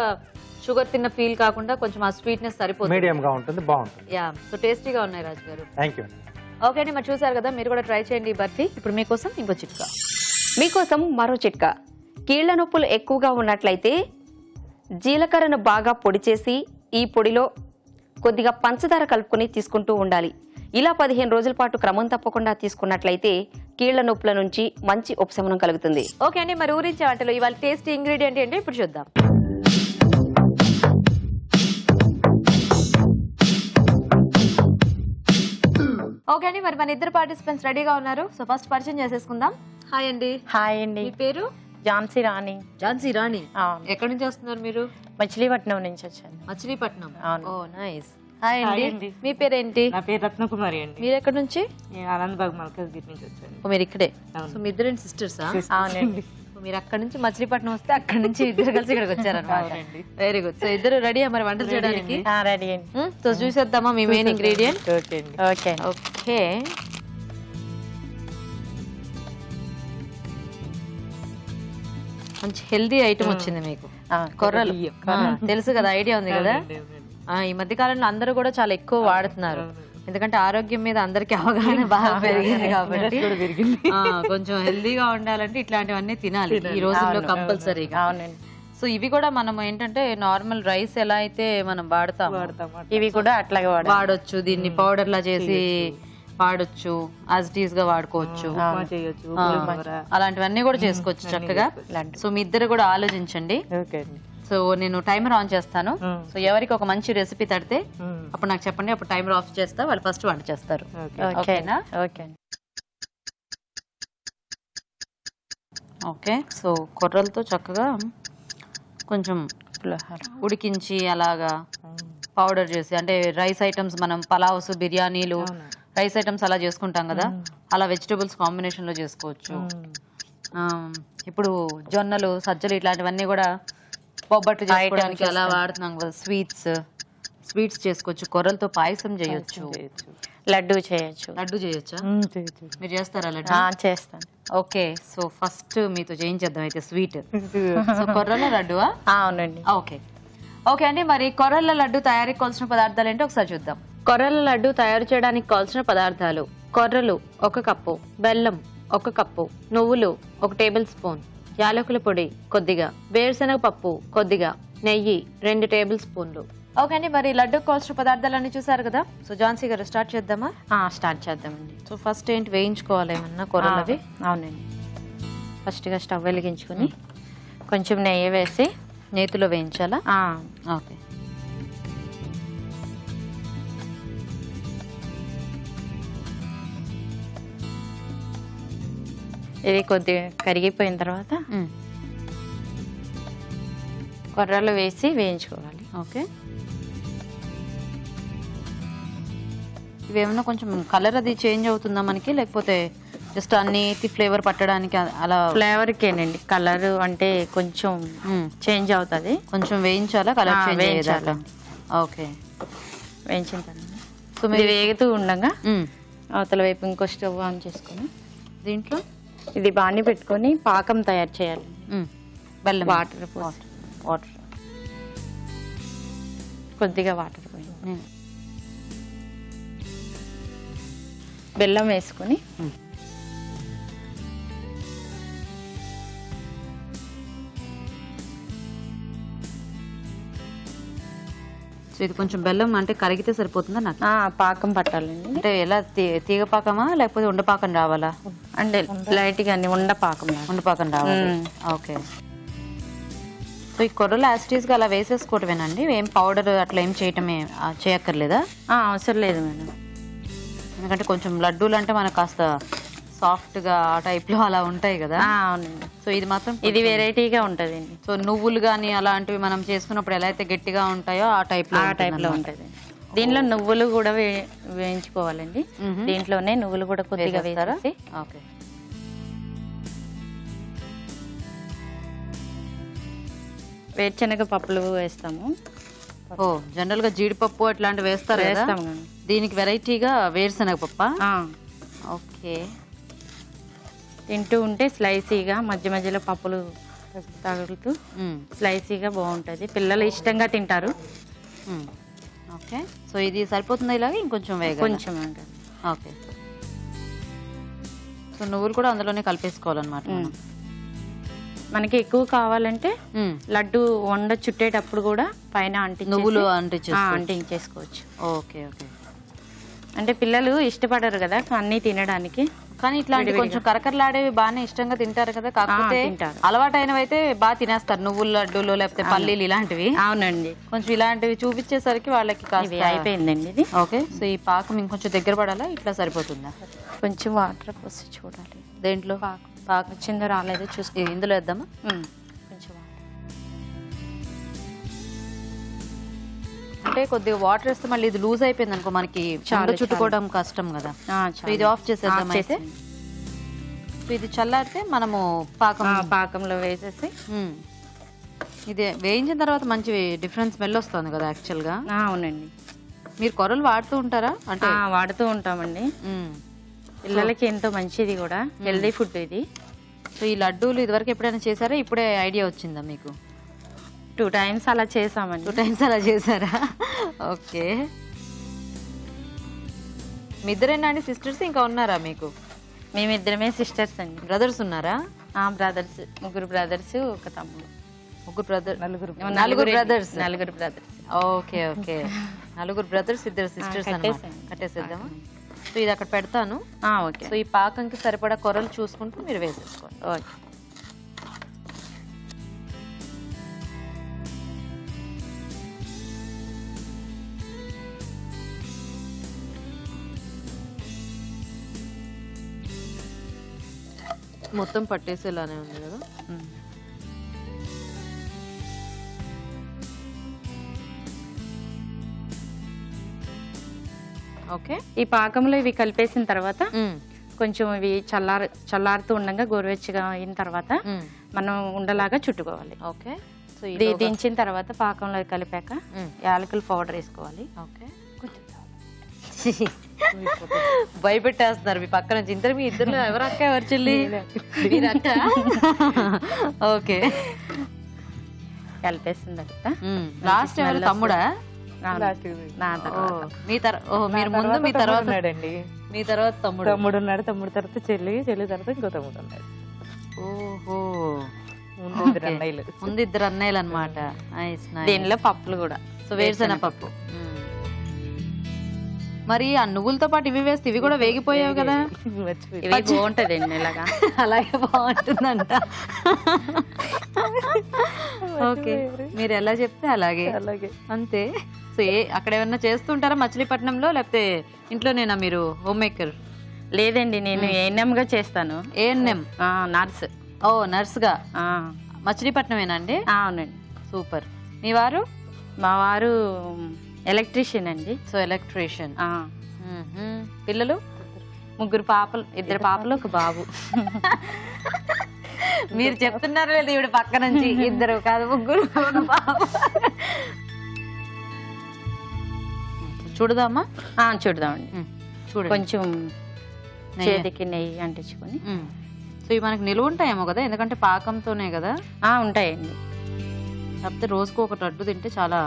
షుగర్ తిన్న ఫీల్ కాకుండా కొంచెం ఆ స్వీట్నెస్ సరిపోతుంది. మీడియం గా ఉంటుంది, బాగుంటుంది. యా, సో టేస్టీగా ఉన్నాయి రాజు గారు. Thank you. ఓకే అండి, మరి చూసారు కదా, మీరు కూడా ట్రై చేయండి ఈ బర్ఫీ. ఇప్పుడు మీకోసం ఇంకో చిట్కా. మీకోసం మరో చిట్కా. కీళ్ల నొప్పులు ఎక్కువగా ఉన్నట్లయితే జీలకర్రను బాగా పొడి చేసి ఈ పొడిలో కొద్దిగా పంచదార కలుపుకొని తీసుకుంటూ ఉండాలి. ఇలా 15 రోజుల పాటు క్రమం తప్పకుండా తీసుకున్నట్లయితే కీళ్ల నొప్పుల నుంచి మంచి ఉపశమనం కలుగుతుంది. ఓకే అండి, మరి ఊరించే వంటలో ఇవాళ టేస్టీ ఇంగ్రీడియంట్ ఏంటి ఇప్పుడు చూద్దాం. ఓకే అండి, మరి మన ఇద్దరు పార్టిసిపెంట్స్ రెడీగా ఉన్నారు. సో ఫస్ట్ పరిచయం చేసేసుకుందాం. హాయ్ అండి. హాయ్ అండి. మీ పేరు? ఝాన్సీ రాణి. ఝాన్సీ రాణి. ఎక్కడి నుంచి వస్తున్నారు మీరు? మచిలీపట్నం నుంచి వచ్చాను. మచిలీపట్నం. అవును. ఓ నైస్. హాయ్ అండి. మీ పేరేంటి? నా పేరు రత్నకుమారి అండి. మీరు ఎక్కడి నుంచి? నేను ఆనందబాగ్ మల్కాజ్గిరి నుంచి వచ్చాను. ఓ, మీరు ఇక్కడే. సో మీ ఇద్దరు సిస్టర్సా? అవునండి. మీరు అక్కడ నుంచి మచిలీపట్నం వస్తే అక్కడ నుంచి ఇద్దరు కలిసి ఇక్కడికి వచ్చారన్నమాట. Very good. సో ఇద్దరు రెడీయా మరి వంటలు చేయడానికి? రెడీ అండి. సో చూసేద్దామా మీ మెయిన్ ఇంగ్రీడియంట్? ఓకే అండి. ఓకే. ఓకే, మంచి హెల్దీ ఐటమ్ వచ్చింది మీకు. కొర్రలు తెలుసు కదా, ఐడియా ఉంది కదా. ఈ మధ్య కాలంలో అందరూ కూడా చాలా ఎక్కువ వాడుతున్నారు, ఎందుకంటే ఆరోగ్యం మీద అందరికి అవగాహన బాగా పెరిగింది కాబట్టి. కొంచెం హెల్దీగా ఉండాలంటే ఇట్లాంటివన్నీ తినాలి ఈ రోజుల్లో కంపల్సరీగా. అవునండి. సో ఇవి కూడా మనం ఏంటంటే నార్మల్ రైస్ ఎలా అయితే మనం వాడతాం, ఇవి కూడా అట్లాగే వాడొచ్చు. దీన్ని పౌడర్ లా చేసి వాడొచ్చు, యాజ్ ఇట్ ఈస్ గా వాడుకోవచ్చు, అలాంటివన్నీ కూడా చేసుకోవచ్చు చక్కగా. సో మీ ఇద్దరు కూడా ఆలోచించండి. ఓకే అండి. సో నేను టైమర్ ఆన్ చేస్తాను. సో ఎవరికి ఒక మంచి రెసిపీ తడితే అప్పుడు నాకు చెప్పండి, అప్పుడు టైమర్ ఆఫ్ చేస్తా, వాళ్ళు ఫస్ట్ వంట చేస్తారు. ఓకేనా? ఓకే. ఓకే. సో కొర్రలతో చక్కగా కొంచెం ఉడికించి అలాగా పౌడర్ చేసి, అంటే రైస్ ఐటమ్స్ మనం పలావ్స్, బిర్యానీలు, రైస్ ఐటమ్స్ అలా చేసుకుంటాం కదా, అలా వెజిటబుల్స్ కాంబినేషన్ లో చేసుకోవచ్చు. ఇప్పుడు జొన్నలు, సజ్జలు ఇట్లాంటివన్నీ కూడా బొబ్బట్లు చేసుకోవడానికి అలా వాడుతున్నాం కదా. స్వీట్స్ చేసుకోవచ్చు, కొర్రలతో పాయసం చేయొచ్చు, లడ్డు చేయొచ్చు. లడ్డు చేయొచ్చా? మీరు చేస్తారా లడ్డు? చేస్తాను. ఓకే. సో ఫస్ట్ మీతో చేయించేద్దాం అయితే స్వీట్. సో కొర్రల లడ్డువా? అవునండి. ఓకే. ఓకే అండి, మరి కొర్రల లడ్డు తయారీకి కావాల్సిన పదార్థాలు ఏంటో ఒకసారి చూద్దాం. కొర్రల లడ్డు తయారు చేయడానికి కావాల్సిన పదార్థాలు: కొర్రలు 1 కప్పు, బెల్లం 1 కప్పు, నువ్వులు 1 టేబుల్ స్పూన్, యాలకుల పొడి కొద్దిగా, వేరుశనగ పప్పు కొద్దిగా, నెయ్యి 2 టేబుల్ స్పూన్లు. ఓకే అండి, మరి లడ్డు కావాల్సిన పదార్థాలన్నీ చూసారు కదా. సో ఝాన్సీ గారు స్టార్ట్ చేద్దామా? స్టార్ట్ చేద్దామండి. సో ఫస్ట్ ఏంటి వేయించుకోవాలి ఏమన్నా కొర్రలవి? అవునండి. ఫస్ట్గా స్టవ్ వెలిగించుకుని కొంచెం నెయ్యి వేసి నేతిలో వేయించాలా? ఓకే. ఇది కొద్దిగా కరిగిపోయిన తర్వాత కొర్రలు వేసి వేయించుకోవాలి. ఓకే. ఇవేమన్నా కొంచెం కలర్ అది చేంజ్ అవుతుందా మనకి, లేకపోతే జస్ట్ అన్ని ఫ్లేవర్ పట్టడానికి అలా? ఫ్లేవర్కేనండి, కలర్ అంటే కొంచెం చేంజ్ అవుతుంది. కొంచెం వేయించాలా కలర్ చేంజ్ అయ్యేదాకా? ఓకే. వేయించిన తర్వాత సో మీరు వేగుతూ ఉండగా అవతల వైపు ఇంకో స్టవ్ ఆన్ చేసుకొని దీంట్లో ఇది బాణీ పెట్టుకొని పాకం తయారు చేయాలి. బెల్లం, వాటర్ కొద్దిగా వాటర్ పోయి బెల్లం వేసుకొని సో ఇది కొంచెం బెల్లం అంటే కరిగితే సరిపోతుందా నాకు? పాకం పట్టాలండి. అంటే ఎలా, తీగ పాకమా లేకపోతే ఉండపాకం రావాలా? అంటే లైట్ గా ఉండపాకం రావాలి. ఓకే. సో ఈ కొర్రలు యాసిటీస్ గా అలా వేసేసుకోవటమేనండి, ఏం పౌడర్ అట్లా ఏం చేయక్కర్లేదా? అవసరం లేదు మేడం, ఎందుకంటే కొంచెం లడ్డూలు అంటే మనకు కాస్త సాఫ్ట్ గా ఆ టైప్ లో అలా ఉంటాయి కదా. అవునండి. సో ఇది మాత్రం ఇది వెరైటీగా ఉంటదండి. సో నువ్వులు గానీ అలాంటివి మనం చేసుకున్నప్పుడు ఎలా అయితే గట్టిగా ఉంటాయో ఆ టైప్ లో ఉంటది. దీనిలో నువ్వులు కూడా వేయించుకోవాలండి. దీంట్లోనే నువ్వులు కూడా కొద్దిగా వేస్తారా? ఓకే. వేరుశనగ పప్పులు వేస్తాము. జనరల్ గా జీడిపప్పు అట్లాంటివి వేస్తారు కదా, దీనికి వెరైటీగా వేరుశనగ పప్పా? ఓకే. తింటూ ఉంటే స్లైసీగా మధ్య మధ్యలో పప్పులు తగులుతూ స్లైసీగా బాగుంటుంది, పిల్లలు ఇష్టంగా తింటారు. ఓకే, సో ఇది సరిపోతుంది, ఇలాగే ఇంకొంచెం వేగ కొంచెం. ఓకే, సో నువ్వులు కూడా అందులోనే కలిపేసుకోవాలన్నమాట. మనకి ఎక్కువ కావాలంటే లడ్డు వండ చుట్టేటప్పుడు కూడా పైన నువ్వులు అంటించేసుకోవచ్చు. ఓకే ఓకే, అంటే పిల్లలు ఇష్టపడరు కదా అన్ని తినడానికి, కానీ ఇట్లాంటి కొంచెం కరకరలాడేవి బాగానే ఇష్టంగా తింటారు కదా. కాకపోతే అలవాటైనవి అయితే బాగా తినేస్తారు, నువ్వుల లడ్డూలు లేకపోతే పల్లీలు ఇలాంటివి. అవునండి, కొంచెం ఇలాంటివి చూపించేసరికి వాళ్ళకి అయిపోయిందండి ఇది. ఓకే, సో ఈ పాకం ఇంకొంచెం దగ్గర పడాలా, ఇట్లా సరిపోతుందా? కొంచెం వాటర్ పోసి చూడాలి దేంట్లో పాకం వచ్చిందో రాలేదో చూసి ఇందులో వేద్దామా? కొంచెం అంటే కొద్దిగా వాటర్ వేస్తే మళ్ళీ ఇది లూజ్ అయిపోయింది అనుకో, మనకి చాలా చుట్టుకోవడం కష్టం కదా. ఇది ఆఫ్ చేసేద్దాం అయితే. ఇది చల్లారితే మనము పాకంలో వేసేసి ఇది వేయించిన తర్వాత మంచి డిఫరెంట్ స్మెల్ వస్తుంది కదా యాక్చువల్గా. అవునండి. మీరు కొర్రలు వాడుతూ ఉంటారా? అంటే వాడుతూ ఉంటామండి, పిల్లలకి ఎంతో మంచిది కూడా, హెల్దీ ఫుడ్ ఇది. సో ఈ లడ్డూలు ఇదివరకు ఎప్పుడైనా చేశారా, ఇప్పుడే ఐడియా వచ్చిందా మీకు? 2 times అలా చేసామండి. 2 times అలా చేశారా? ఓకే, మీ ఇద్దరేనా అండి సిస్టర్స్, ఇంకా ఉన్నారా మీకు? మేమిద్దరమే సిస్టర్స్ అండి. బ్రదర్స్ ఉన్నారా? బ్రదర్స్, 3 brothers, 1 తమ్ముడు. 3 brothers, నలుగురు brothers. Okay okay, 4 brothers, 2 sisters అన్నమాట. కట్టేసేద్దామా? సో ఇది అక్కడ పెడతాను. ఓకే, సో ఈ పాకంకి సరిపడా కొర్రలు చూసుకుంటూ మీరు వేసేసుకోండి. ఓకే. మొత్తం పట్టేసేలానే ఉంది కదా. ఓకే, ఈ పాకంలో ఇవి కలిపేసిన తర్వాత కొంచెం ఇవి చల్లారుతూ ఉండగా గోరువెచ్చగా అయిన తర్వాత మనం ఉండలాగా చుట్టుకోవాలి. ఓకే, సో ఇది దించిన తర్వాత పాకంలో కలిపాక యాలకుల పౌడర్ వేసుకోవాలి. ఓకే, భయపెట్టేస్తున్నారు మీ పక్కన నుంచి. మీ ఇద్దరు ఎవరు అక్క ఎవరు చెల్లి? ఓకే, కలిపేసిన తర్వాత లాస్ట్ ఎవరు? తమ్ముడా? మీరు ముందు, మీ తర్వాత మీ తర్వాత తమ్ముడు ఉన్నాడు, తమ్ముడు తర్వాత చెల్లి తర్వాత ఇంకో తమ్ముడు ఉన్నాడు. ఓహో, ముందు 2 అన్నయ్యలు అనమాట. దీనిలో పప్పులు కూడా, సో వేరుశెనగ పప్పు. మరి ఆ నువ్వులతో పాటు ఇవి వేస్తే ఇవి కూడా వేగిపోయావు కదా. ఇవి బాగుంటదండి ఇలాగా. అలాగే బాగుంటుందంట. ఓకే, మీరు ఎలా చెప్తే అలాగే అంతే. సో అక్కడ ఏమన్నా చేస్తుంటారా మచిలీపట్నంలో, లేకపోతే ఇంట్లోనేనా మీరు హోమ్ మేకర్? లేదండి, నేను ఏఎన్ఎం గా చేస్తాను. ANM nurse. ఓ, నర్స్ గా మచిలీపట్నమేనా అండి? అవునండి. సూపర్. మీ వారు? మా వారు ఎలక్ట్రీషియన్ అండి. So electrician. పిల్లలు? 3 పాపలు, 2 పాపలు 1 బాబు. మీరు చెప్తున్నారు లేదు ఈవిడ పక్క నుంచి, 2 కాదు 3 1 బాబు. చూడదామా? చూడదామండి. చూడండి, కొంచెం చేతికి నెయ్యి అంటించుకొని. సో ఇవి మనకి నిలువ ఉంటాయేమో కదా, ఎందుకంటే పాకంతోనే కదా. ఉంటాయండి, కాకపోతే రోజుకు 1 లడ్డు తింటే చాలా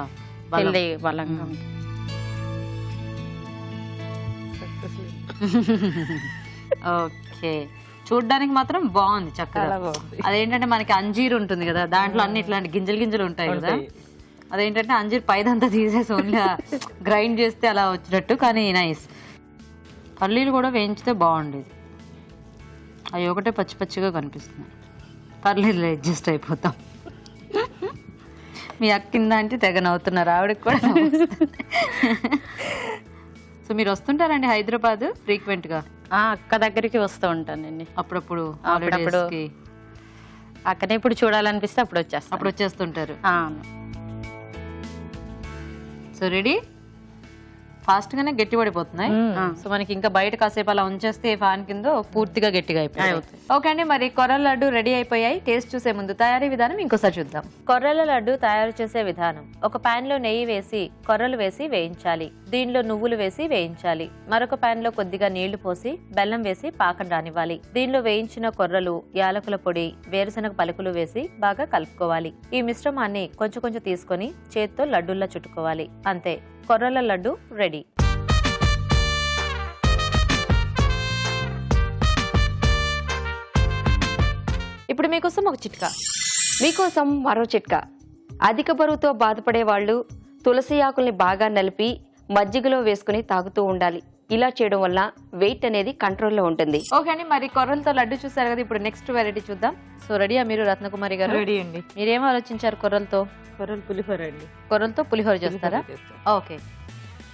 బలంగా ఉంటుంది. ఓకే, చూడ్డానికి మాత్రం బాగుంది, చక్కగా. అదేంటంటే మనకి అంజీర్ ఉంటుంది కదా, దాంట్లో అన్ని ఇట్లాంటి గింజలు ఉంటాయి కదా. అదేంటంటే అంజీర్ పైదంతా తీసేసి ఓన్లీ గ్రైండ్ చేస్తే అలా వచ్చినట్టు, కానీ నైస్. పల్లీలు కూడా వేయించితే బాగుండేది, అవి ఒకటే పచ్చి పచ్చిగా కనిపిస్తున్నాయి. పల్లీలు అడ్జస్ట్ అయిపోతాం. మీ అక్క కింద అంటే తెగ నవ్వుతున్నారు, ఆవిడకి కూడా. సో మీరు వస్తుంటారండి హైదరాబాద్ ఫ్రీక్వెంట్ గా? అక్క దగ్గరికి వస్తూ ఉంటానండి అప్పుడప్పుడు. అక్కనే ఇప్పుడు చూడాలనిపిస్తే అప్పుడు వచ్చేస్తుంటారు. So ready? ఫాస్ట్ గానే గట్టి పడిపోతున్నాయి. సో మనకి ఇంకా బయట కాసేపు అలా ఉంచేస్తే ఫ్యాన్ కింద పూర్తిగా గట్టిగా అయిపోతాయి. ఓకే అండి, మరి కొర్రల లడ్డు రెడీ అయిపోయాయి. టేస్ట్ చూసే ముందు తయారీ విధానం ఇంకోసారి చూద్దాం. కొర్రల లడ్డు తయారు చేసే విధానం: ఒక పాన్ లో నెయ్యి వేసి కొర్రలు వేసి వేయించాలి. దీనిలో నువ్వులు వేసి వేయించాలి. మరొక పాన్ లో కొద్దిగా నీళ్లు పోసి బెల్లం వేసి పాకం రానివ్వాలి. దీనిలో వేయించిన కొర్రలు, యాలకుల పొడి, వేరుశనగ పలుకులు వేసి బాగా కలుపుకోవాలి. ఈ మిశ్రమాన్ని కొంచెం కొంచెం తీసుకొని చేత్తో లడ్డూల్లా చుట్టుకోవాలి. అంతే, కొర్రల లడ్డు రెడీ. ఇప్పుడు మీకోసం ఒక చిట్కా. మీకోసం మరో చిట్కా. అధిక బరువుతో బాధపడే వాళ్ళు తులసి ఆకుల్ని బాగా నలిపి మజ్జిగలో వేసుకుని తాగుతూ ఉండాలి. ఇలా చేయడం వల్ల వెయిట్ అనేది కంట్రోల్లో ఉంటుంది. ఓకే అండి, మరి కొర్రలతో లడ్డు చూసారు కదా, ఇప్పుడు నెక్స్ట్ వెరైటీ చూద్దాం. సో రెడీయా మీరు రత్నకుమారి గారు? రెడీ అండి. మీరేం ఆలోచించారు కొర్రలతో? కొర్రల పులిహోర అండి. కొర్రలతో పులిహోర చేస్తారా? ఓకే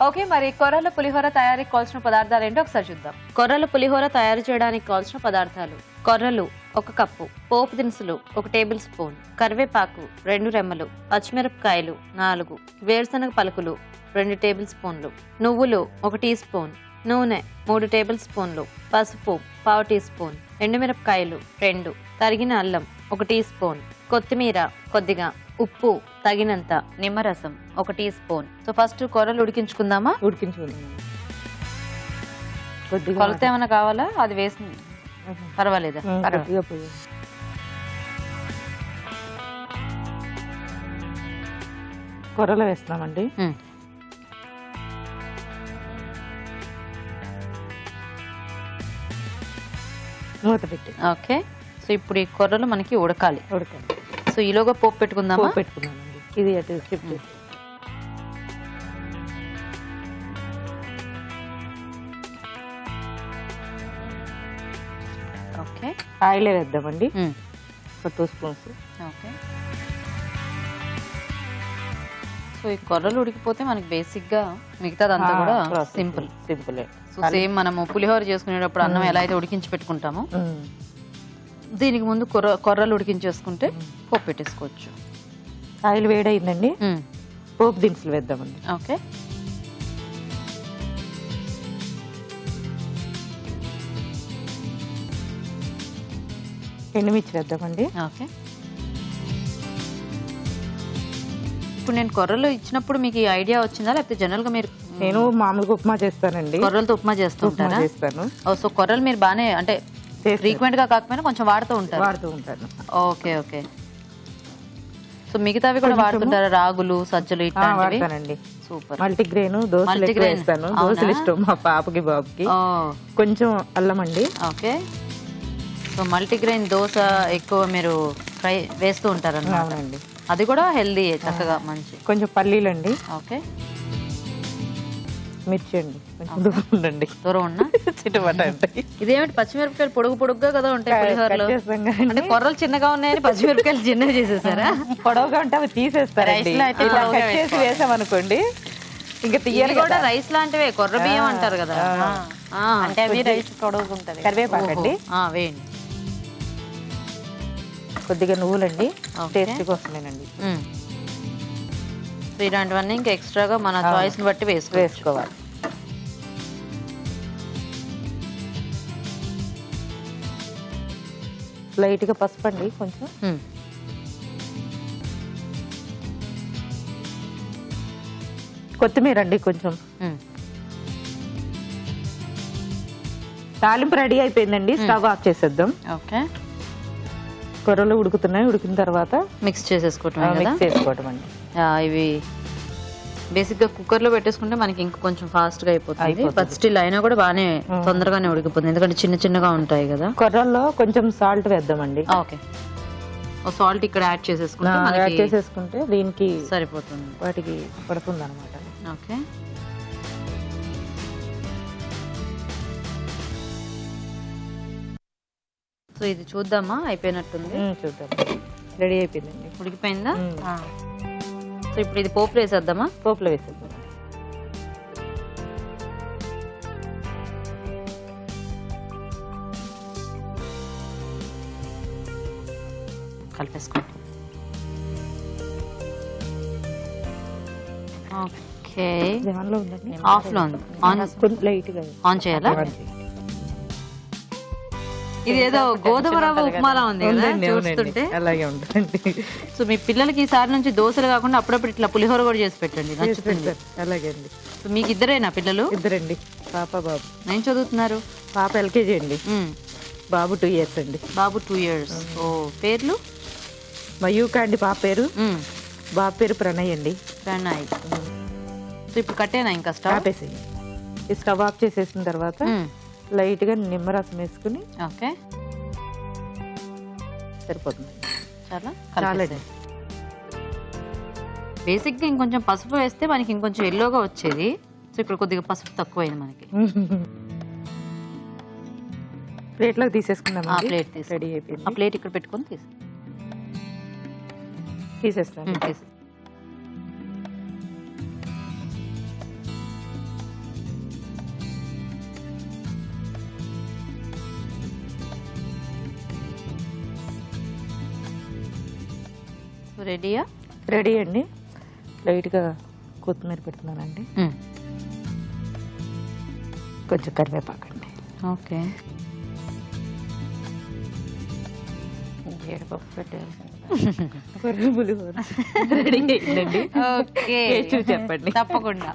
ఓకే, మరి కొర్రల పులిహోర తయారీకి కావాల్సిన పదార్థాలు ఏంటో ఒకసారి చూద్దాం. కొర్రల పులిహోర తయారు చేయడానికి కావాల్సిన పదార్థాలు: కొర్రలు 1 కప్పు, పోపు దినుసులు 1 టేబుల్ స్పూన్, కరివేపాకు 2 రెమ్మలు, పచ్చిమిరపకాయలు 4, వేరుశనగ పలుకులు 2 టేబుల్ స్పూన్లు, నువ్వులు 1 టీ స్పూన్, నూనె 3 టేబుల్ స్పూన్లు, పసుపు 1/2 టీ స్పూన్, ఎండుమిరపకాయలు 2, తరిగిన అల్లం 1 టీ స్పూన్, కొత్తిమీర కొద్దిగా, ఉప్పు తగినంత, నిమ్మరసం 1 టీ స్పూన్. సో ఫస్ట్ కొర్రలు ఉడికించుకుందామా? ఉడికించుకుందాం. కొద్దిగా కొలత ఏమైనా కావాలా? అది వేసి పర్వాలేదా? కొద్దిగా పోయి కొర్రలు వేస్తున్నామండి. మూత పెట్టి. ఓకే, సో ఇప్పుడు ఈ కొర్రలు మనకి ఉడకాలి. ఉడకండి. సో ఈలోగా పోపు పెట్టుకుందామా? పెట్టుకున్నామండి. ఇది అటు షిఫ్ట్ చేసి ఓకే, ఆయిలే వేద్దామండి. ఒక 2 స్పూన్స్. ఓకే, సో ఈ కొర్రలు ఉడికిపోతే మనకి బేసిక్ గా మిగతాదంతా కూడా సింపుల్. సింపుల్. సో సేమ్ మనము పులిహోర చేసుకునేటప్పుడు అన్నం ఎలా అయితే ఉడికించి పెట్టుకుంటామో దీనికి ముందు కొర్రలు ఉడికించేసుకుంటే పోపు పెట్టేసుకోవచ్చు. ఆయిల్ వేడైందండి. పోపు దినుసులు వేద్దామండి. ఓకే, ఎండుమిర్చి వేద్దామండి. ఓకే, ఇప్పుడు నేను కొర్రలు ఇచ్చినప్పుడు మీకు ఈ ఐడియా వచ్చిందా, లేకపోతే జనరల్ గా మీరు? నేను మామూలుగా ఉప్మా చేస్తానండి. కొర్రలతో ఉప్మా చేస్తుంటారా? చేస్తాను. సో కొర్రలు మీరు బానే అంటే ఫ్రీక్వెంట్ గా కాకపోయినా కొంచెం వాడుతూ ఉంటాను. ఓకే ఓకే, సో మిగతావి కూడా వాడుతుంటారా? రాగులు, సజ్జలు ఇట్లాంటివి? వాడతానండి. సూపర్. మల్టీగ్రెయిన్ దోశలు ఎక్కువ వేస్తాను. దోశలు ఇష్టం మా పాపకి బాబుకి. కొంచెం అల్లం అండి. ఓకే, సో మల్టీగ్రెయిన్ దోశ ఎక్కువ మీరు ఫ్రై వేస్తూ ఉంటారు అవునండి. అది కూడా హెల్దీ, చక్కగా మంచి. కొంచెం పల్లీలు అండి. ఓకే, మిర్చి అండి. కొంచెం దూరం ఉండండి. దూరం ఉన్నా చిటపట ఉంటాయి. ఇదేమిటి పచ్చిమిరపకాయలు పొడుగు పొడుగ్గా కదా ఉంటాయి పులిహోరలో? అంటే కొర్రలు చిన్నగా ఉన్నాయని పచ్చిమిరపకాయలు చిన్నగా చేసేసారా? పొడవుగా ఉంటే అవి తీసేస్తారండి. ఇలా కట్ చేసి వేసామనుకోండి ఇంకా తీయాలి కూడా. రైస్ లాంటివే, కొర్ర బియ్యం అంటారు కదా, అంటే అవి రైస్ పొడవుకుంటది. కరివేపాకు అండి వేయండి. కొద్దిగా నువ్వులండి, టేస్ట్ కోసమేనండి. ఇలాంటివన్నీ ఇంకా ఎక్స్ట్రాగా మన చాయిస్ ని బట్టి వేసుకోవాలి. లైట్ గా పసుపు అండి కొంచెం. కొత్తిమీర అండి కొంచెం. తాలింపు రెడీ అయిపోయిందండి. స్టవ్ ఆఫ్ చేసేద్దాం. ఓకే, కొర్రలు ఉడుకుతున్నాయి. ఉడికిన తర్వాత మిక్స్ చేసేసుకోవటం అండి. ఇవి బేసిక్ గా కుక్కర్ లో పెట్టేసుకుంటే మనకి ఇంకా కొంచెం ఫాస్ట్ గా అయిపోతుంది. బట్ స్టిల్ అయినా కూడా బాగానే తొందరగానే ఉడికిపోతుంది, ఎందుకంటే చిన్న చిన్నగా ఉంటాయి కదా. కొర్రల్లో కొంచెం సాల్ట్ వేద్దామండి. ఓకే, సాల్ట్ ఇక్కడ యాడ్ చేసేసుకుంటే దీనికి సరిపోతుంది, వాటికి పడుతుంది అనమాట. ఓకే, సో ఇది చూద్దామా, అయిపోయినట్టుంది. చూద్దాం, రెడీ అయిపోయిందండి. ఉడికిపోయిందా? సో ఇప్పుడు ఇది పోపులో వేసేద్దామా? పోపులో వేసేద్దాం. కలిపేసుకోండి. ఓకే, ఓకే, ఆన్ లో ఉందండి. ఆఫ్ లో ఉంది. ఆన్ కొంచెం లైట్ గా ఆన్ చేయాలా? ఇది ఏదో గోధుమ రవ్వ ఉప్మాలా ఉంది కదా ఉందండి, అవునండి. చూస్తుంటే. అలాగే ఉంటుంది. సో మీ పిల్లలకి ఈసారి నుంచి దోశలు కాకుండా అప్పుడప్పుడు ఇట్లా పులిహోర కూడా చేసి పెట్టండి, నచ్చుతుంది. అలాగే అండి. సో మీకు ఇద్దరేనా పిల్లలు? ఇద్దరండి, పాప బాబు. ఏం చదువుతున్నారు? పాప LKG అండి, బాబు 2 years అండి. బాబు 2 years. ఓ, పేర్లు? మయూక అండి పాప పేరు, బాబు పేరు ప్రణయ్ అండి. ప్రణయ్. సో ఇప్పుడు కట్టేనా ఇంకా స్టవ్? ఆపేసేయండి. ఈ స్టవ్ ఆఫ్ చేసేసిన తర్వాత లైట్ గా నిమ్మరసం వేసుకుని ఓకే, సరిపోతుంది. చాలా చాలండి. బేసిక్ గా ఇంకొంచెం పసుపు వేస్తే మనకి ఇంకొంచెం ఎల్లోగా వచ్చేది. సో ఇప్పుడు కొద్దిగా పసుపు తక్కువైంది మనకి. ప్లేట్ లోకి తీసేసుకున్నాం. ఆ ప్లేట్ తీసి, రెడీ ఆ అయిపోయింది. ప్లేట్ ఇక్కడ పెట్టుకొని తీసేస్తాను. తీసి. రెడీయా? రెడీ అండి. లైట్ గా కొత్తిమీర పెడుతున్నానండి, కొంచెం కరివేపాకండి. ఓకే, జీడిపప్పు పెట్టేయాల్సింది. రెడీ అయిందండి. ఓకే, టేస్ట్ చూసి చెప్పండి. తప్పకుండా.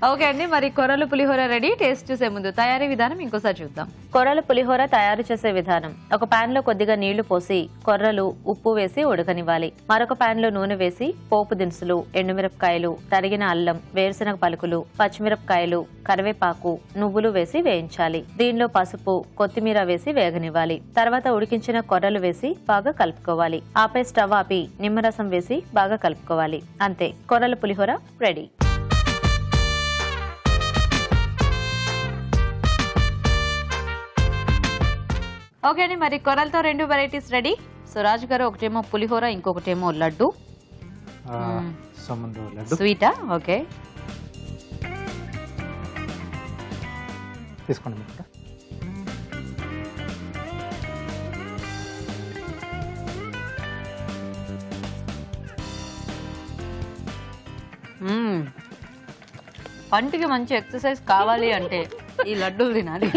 ఓకే అండి, మరి కొర్రలు పులిహోర రెడీ. టేస్ట్ చూసే ముందు తయారీ విధానం ఇంకోసారి చూద్దాం. కొర్రలు పులిహోర తయారు చేసే విధానం: ఒక పాన్ లో కొద్దిగా నీళ్లు పోసి కొర్రలు, ఉప్పు వేసి ఉడకనివ్వాలి. మరొక పాన్ లో నూనె వేసి పోపు దినుసులు, ఎండుమిరపకాయలు, తరిగిన అల్లం, వేరుశనగ పలుకులు, పచ్చిమిరపకాయలు, కరివేపాకు, నువ్వులు వేసి వేయించాలి. దీనిలో పసుపు, కొత్తిమీర వేసి వేగనివ్వాలి. తర్వాత ఉడికించిన కొర్రలు వేసి బాగా కలుపుకోవాలి. ఆపై స్టవ్ ఆపి నిమ్మరసం వేసి బాగా కలుపుకోవాలి. అంతే, కొర్రల పులిహోర రెడీ. ఓకే అండి, మరి కొర్రలతో 2 వెరైటీస్ రెడీ. సో రాజు గారు, ఒకటేమో పులిహోర, ఇంకొకటేమో లడ్డు. సో ముందు లడ్డు స్వీటా? ఓకే, తీసుకోండి మీరు కూడా. పంటికి మంచి ఎక్సర్సైజ్ కావాలి అంటే ఈ లడ్డూలు తినాలి.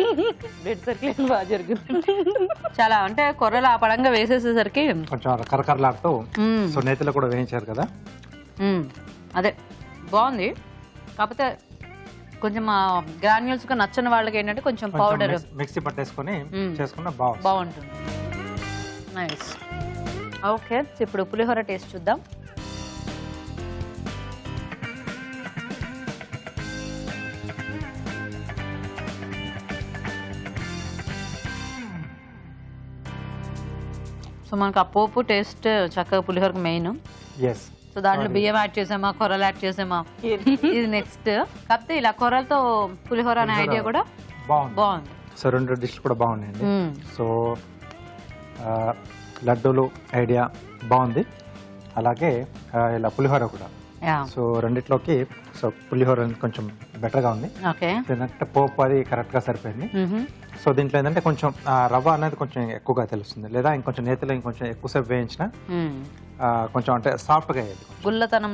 బ్లడ్ సర్క్యులేషన్ బాగా జరుగుతుంది. చాలా అంటే కొర్రలు ఆ పడంగా వేసేసేసరికి కొంచెం కరకరలాడుతూ, సో నేతిలో కూడా వేయించారు కదా. అదే బాగుంది. కాకపోతే కొంచెం గ్రాన్యూల్స్ గా నచ్చని వాళ్ళకి ఏంటంటే కొంచెం పౌడర్ మిక్సీ పట్టేసుకొని చేసుకున్న బాగుంది. బాగుంటుంది. నైస్. ఓకే, ఇప్పుడు పులిహోర టేస్ట్ చూద్దాం. సో మనకు ఆ పోపు టేస్ట్ చక్కగా పులిహోరకు మెయిన్. ఎస్. సో దాంట్లో బియ్యం యాడ్ చేసామా, కొర్రలు యాడ్ చేసామా, ఇది నెక్స్ట్. కాకపోతే ఇలా కొర్రలతో పులిహోర అనే ఐడియా కూడా బాగుంది. సో 2 డిష్లు కూడా బాగున్నాయండి. సో లడ్డూలు ఐడియా బాగుంది, అలాగే ఇలా పులిహోర కూడా. సో రెండిట్లోకి సో పులిహోర కొంచెం బెటర్ గా ఉంది. ఓకే, ఏంటంటే పోపు అది కరెక్ట్ గా సరిపోయింది. సో దీంట్లో ఏంటంటే కొంచెం రవ్వ అనేది కొంచెం ఎక్కువగా తెలుస్తుంది, లేదా ఇంకొంచెం నేతిలో ఇంకొంచెం ఎక్కువసేపు వేయించిన కొంచెం అంటే సాఫ్ట్ గా అయ్యేది, గుల్లతనం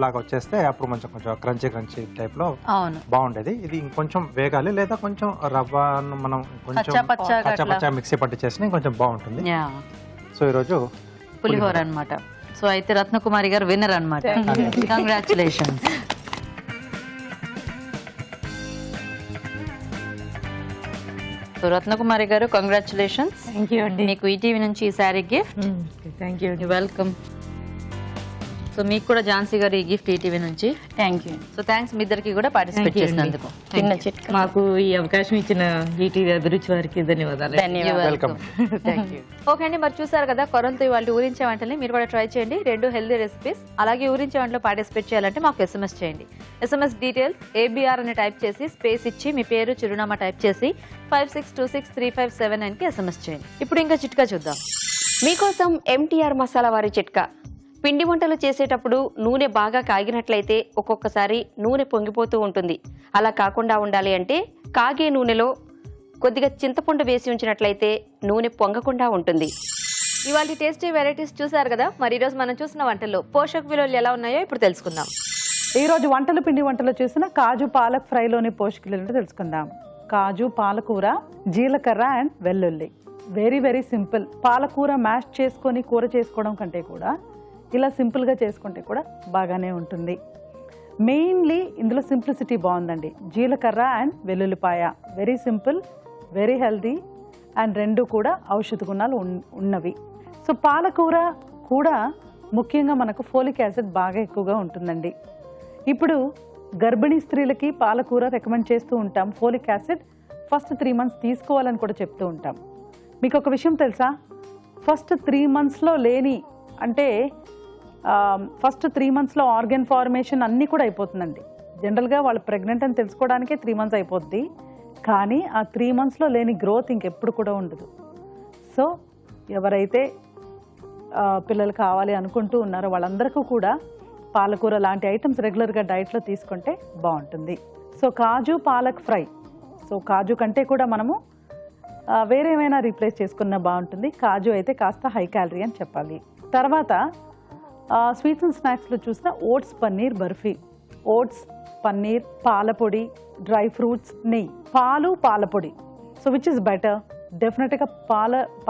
లాగా వచ్చేస్తే అప్పుడు కొంచెం క్రంచీ టైప్ లో అవును బాగుండేది. ఇది ఇంకొంచెం వేగాలి, లేదా కొంచెం రవ్వను మనం కొంచెం పచ్చ మిక్సీ పట్టి చేసిన ఇంకొంచెం బాగుంటుంది. సో ఈరోజు పులిహోర అన్నమాట. సో అయితే రత్నకుమారి గారు విన్నర్ అన్నమాట. కంగ్రాచులేషన్స్. సో రత్నకుమారి గారు, కంగ్రాచులేషన్స్. థ్యాంక్ యూ అండి. మీకు ఈటీవీ నుంచి ఈ శారీ గిఫ్ట్. థ్యాంక్ యూ అండి. వెల్కమ్. సో మీకు కూడా ఝాన్సీ గారు ఈ గిఫ్ట్ ఈటీవీ నుంచి. Thank you. సో థ్యాంక్స్ మీ ఇద్దరికి కూడా పార్టిసిపేట్ చేసినందుకు. చిన్న చిట్కా. మాకు ఈ అవకాశం ఇచ్చిన ఈటీవీ అభిరుచి వారికి ధన్యవాదాలు. వెల్కమ్. Thank you. ఓకే అండి, మరి చూసారు కదా కొర్రలతో ఇవాళ ఊరించే వంటల్ని మీరు కూడా ట్రై చేయండి. 2 హెల్దీ రెసిపీస్. అలాగే ఊరించే వంటలో పార్టిసిపేట్ చేయాలంటే మాకు SMS చేయండి. SMS డీటెయిల్స్ ABR అని టైప్ చేసి స్పేస్ ఇచ్చి మీ పేరు, చిరునామా టైప్ చేసి 56263579 కి SMS చేయండి. ఇప్పుడు ఇంకా చిట్కా చూద్దాం. మీకోసం MTR మసాలా వారి చిట్కా. పిండి వంటలు చేసేటప్పుడు నూనె బాగా కాగినట్లయితే ఒక్కొక్కసారి నూనె పొంగిపోతూ ఉంటుంది. అలా కాకుండా ఉండాలి అంటే కాగే నూనెలో కొద్దిగా చింతపండు వేసి ఉంచినట్లయితే నూనె పొంగకుండా ఉంటుంది. ఇవాళ టేస్టీ వెరైటీస్ చూసారు కదా. మరి ఈరోజు మనం చూసిన వంటల్లో పోషక విలువలు ఎలా ఉన్నాయో ఇప్పుడు తెలుసుకుందాం. ఈరోజు వంటలు పిండి వంటలు చూసిన కాజు పాలక్ ఫ్రైలోని పోషకాలు ఏంటో తెలుసుకుందాం. కాజు, పాలకూర, జీలకర్ర అండ్ వెల్లుల్లి. Very very simple. పాలకూర మ్యాష్ చేసుకొని కూర చేసుకోవడం కంటే కూడా ఇలా సింపుల్గా చేసుకుంటే కూడా బాగానే ఉంటుంది. మెయిన్లీ ఇందులో సింప్లిసిటీ బాగుందండి. జీలకర్ర అండ్ వెల్లుల్లిపాయ very simple, very healthy and రెండు కూడా ఔషధ గుణాలు ఉన్నవి. సో పాలకూర కూడా ముఖ్యంగా మనకు ఫోలిక్ యాసిడ్ బాగా ఎక్కువగా ఉంటుందండి. ఇప్పుడు గర్భిణీ స్త్రీలకి పాలకూర రికమెండ్ చేస్తూ ఉంటాం. ఫోలిక్ యాసిడ్ ఫస్ట్ 3 months తీసుకోవాలని కూడా చెప్తూ ఉంటాం. మీకు ఒక విషయం తెలుసా, ఫస్ట్ 3 monthsలో లేని అంటే ఫస్ట్ 3 monthsలో ఆర్గన్ ఫార్మేషన్ అన్నీ కూడా అయిపోతుందండి. జనరల్గా వాళ్ళు ప్రెగ్నెంట్ అని తెలుసుకోవడానికే 3 months అయిపోద్ది, కానీ ఆ 3 monthsలో లేని గ్రోత్ ఇంకెప్పుడు కూడా ఉండదు. సో ఎవరైతే పిల్లలు కావాలి అనుకుంటూ ఉన్నారో వాళ్ళందరికీ కూడా పాలకూర లాంటి ఐటమ్స్ రెగ్యులర్గా డైట్లో తీసుకుంటే బాగుంటుంది. సో కాజు పాలక్ ఫ్రై. సో కాజు కంటే కూడా మనము వేరే ఏమైనా రీప్లేస్ చేసుకున్నా బాగుంటుంది. కాజు అయితే కాస్త హై క్యాలరీ అని చెప్పాలి. తర్వాత స్వీట్స్ అండ్ స్నాక్స్లో చూసిన ఓట్స్ పన్నీర్ బర్ఫీ. ఓట్స్, పన్నీర్, పాలపొడి, డ్రై ఫ్రూట్స్, నెయ్యి. పాలు, పాలపొడి. So which is better? డెఫినెట్గా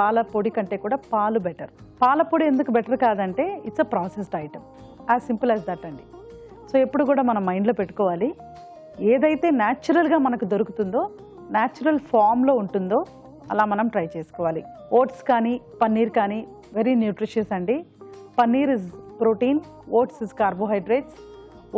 పాల పొడి కంటే కూడా పాలు బెటర్. పాలపొడి ఎందుకు బెటర్ కాదంటే it's a processed item, as simple as that అండి. సో ఎప్పుడు కూడా మనం మైండ్లో పెట్టుకోవాలి, ఏదైతే న్యాచురల్గా మనకు దొరుకుతుందో, న్యాచురల్ ఫామ్లో ఉంటుందో అలా మనం ట్రై చేసుకోవాలి. ఓట్స్ కానీ పన్నీర్ కానీ వెరీ న్యూట్రిషియస్ అండి. Paneer is protein, oats is carbohydrates.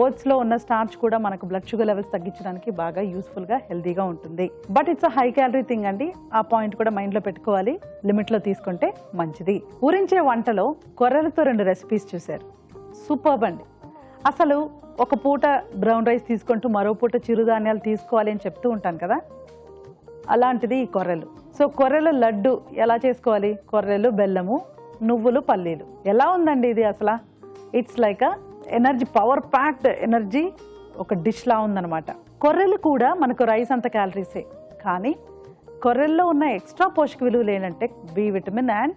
ఓట్స్లో ఉన్న స్టార్చ్ కూడా మనకు బ్లడ్ షుగర్ లెవెల్స్ తగ్గించడానికి బాగా యూస్ఫుల్గా హెల్తీగా ఉంటుంది. But it's a high calorie thing అండి, ఆ పాయింట్ కూడా మైండ్లో పెట్టుకోవాలి. లిమిట్లో తీసుకుంటే మంచిది. ఊరించే వంటలో కొర్రలతో 2 రెసిపీస్ చూశారు, సూపర్బ్ అండి. అసలు ఒక పూట బ్రౌన్ రైస్ తీసుకుంటూ మరో పూట చిరుధాన్యాలు తీసుకోవాలి అని చెప్తూ ఉంటాను కదా, అలాంటిది ఈ కొర్రలు. సో కొర్రల లడ్డు ఎలా చేసుకోవాలి? కొర్రలు, బెల్లము, నువ్వులు, పల్లీలు. ఎలా ఉందండి ఇది అసలు? It's like a energy, power packed energy ఒక డిష్లా ఉందన్నమాట. కొర్రలు కూడా మనకు రైస్ అంత క్యాలరీసే, కానీ కొర్రల్లో ఉన్న ఎక్స్ట్రా పోషక విలువలు ఏంటంటే బి విటమిన్ అండ్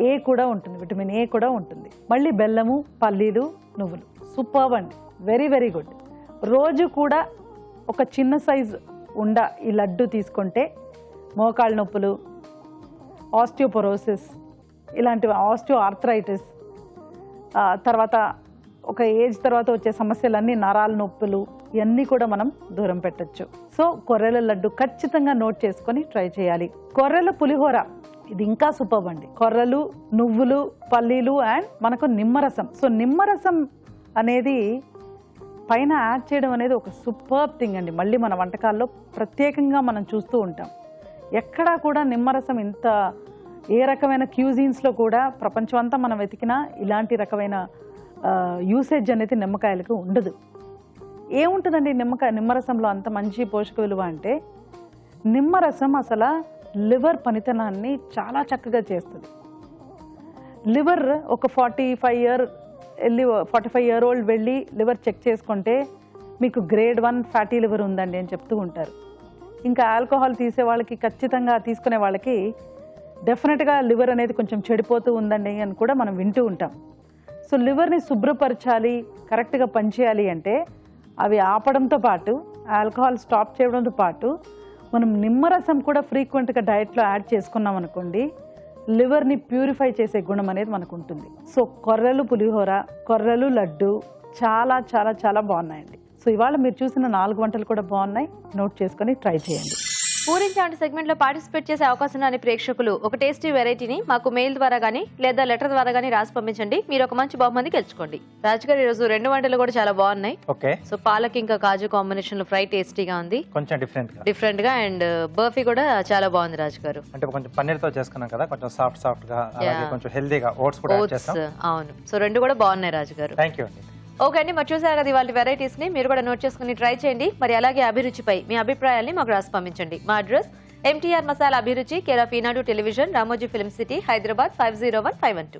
ఏ కూడా ఉంటుంది, విటమిన్ ఏ కూడా ఉంటుంది. మళ్ళీ బెల్లము, పల్లీలు, నువ్వులు సూపర్బ్ అండి, వెరీ వెరీ గుడ్. రోజు కూడా ఒక చిన్న సైజు ఉండ ఈ లడ్డు తీసుకుంటే మోకాళ్ళ నొప్పులు, ఆస్టియోపొరోసిస్ ఇలాంటివి, ఆస్టియో ఆర్థరైటిస్, తర్వాత ఒక ఏజ్ తర్వాత వచ్చే సమస్యలన్నీ, నరాల నొప్పులు, ఇవన్నీ కూడా మనం దూరం పెట్టచ్చు. సో కొర్రెల లడ్డు ఖచ్చితంగా నోట్ చేసుకొని ట్రై చేయాలి. కొర్రెల పులిహోర, ఇది ఇంకా సూపర్బ్ అండి. కొర్రలు, నువ్వులు, పల్లీలు అండ్ మనకు నిమ్మరసం. సో నిమ్మరసం అనేది పైన యాడ్ చేయడం అనేది ఒక సూపర్బ్ థింగ్ అండి. మళ్ళీ మన వంటకాల్లో ప్రత్యేకంగా మనం చూస్తూ ఉంటాం. ఎక్కడా కూడా నిమ్మరసం ఇంత, ఏ రకమైన క్యూజిన్స్లో కూడా ప్రపంచం అంతా మనం వెతికినా ఇలాంటి రకమైన యూసేజ్ అనేది నిమ్మకాయలకు ఉండదు. ఏముంటుందండి నిమ్మరసంలో అంత మంచి పోషక విలువ అంటే, నిమ్మరసం అసలు లివర్ పనితనాన్ని చాలా చక్కగా చేస్తుంది. లివర్ ఒక 45-year-old వెళ్ళి లివర్ చెక్ చేసుకుంటే మీకు గ్రేడ్ 1 ఫ్యాటీ లివర్ ఉందండి అని చెప్తూ ఉంటారు. ఇంకా ఆల్కహాల్ తీసే వాళ్ళకి, ఖచ్చితంగా తీసుకునే వాళ్ళకి డెఫినెట్గా లివర్ అనేది కొంచెం చెడిపోతూ ఉందండి అని కూడా మనం వింటూ ఉంటాం. సో లివర్ని శుభ్రపరచాలి, కరెక్ట్గా పనిచేయాలి అంటే అవి ఆపడంతో పాటు, ఆల్కహాల్ స్టాప్ చేయడంతో పాటు మనం నిమ్మరసం కూడా ఫ్రీక్వెంట్గా డైట్లో యాడ్ చేసుకున్నాం అనుకోండి, లివర్ని ప్యూరిఫై చేసే గుణం అనేది మనకు ఉంటుంది. సో కొర్రలు పులిహోర, కొర్రలు లడ్డు చాలా చాలా చాలా బాగున్నాయండి. సో ఇవాళ మీరు చూసిన 4 వంటలు కూడా బాగున్నాయి, నోట్ చేసుకొని ట్రై చేయండి. ఊరించాంటి సెగ్మెంట్ లో పార్టిసిపేట్ చేసే అవకాశం రాని ప్రేక్షకులు ఒక టేస్టీ వెరైటీని మాకు మెయిల్ ద్వారా గానీ లేదా లెటర్ ద్వారా గానీ రాసి పంపించండి. మీరు ఒక మంచి బహుమతి గెలుచుకోండి. రాజు గారు, ఈరోజు 2 వంటలు కూడా చాలా బాగున్నాయి. ఓకే. సో పాలక్ ఇంకా కాజు కాంబినేషన్ లో ఫ్రై టేస్టీగా ఉంది, కొంచెం డిఫరెంట్ గా, అండ్ బర్ఫీ కూడా చాలా బాగుంది రాజు గారు. అంటే కొంచెం పన్నీర్ తో చేసుకున్నాం కదా, కొంచెం సాఫ్ట్ గా, అలాగే కొంచెం హెల్దీగా ఓట్స్ కూడా యాడ్ చేస్తాం. అవును. సో 2 కూడా బాగున్నాయి రాజు గారు. థాంక్యూ అండి. ఓకే అండి, మరి చూసారు కదా ఇవాళ వెరైటీస్ ని, మీరు కూడా నోట్ చేసుకుని ట్రై చేయండి. మరి అలాగే అభిరుచిపై మీ అభిప్రాయాల్ని మాకు రాసి పంపించండి. మా అడ్రస్ MTR మసాలా అభిరుచి, care of Eenadu television, Ramoji film city, Hyderabad 501512.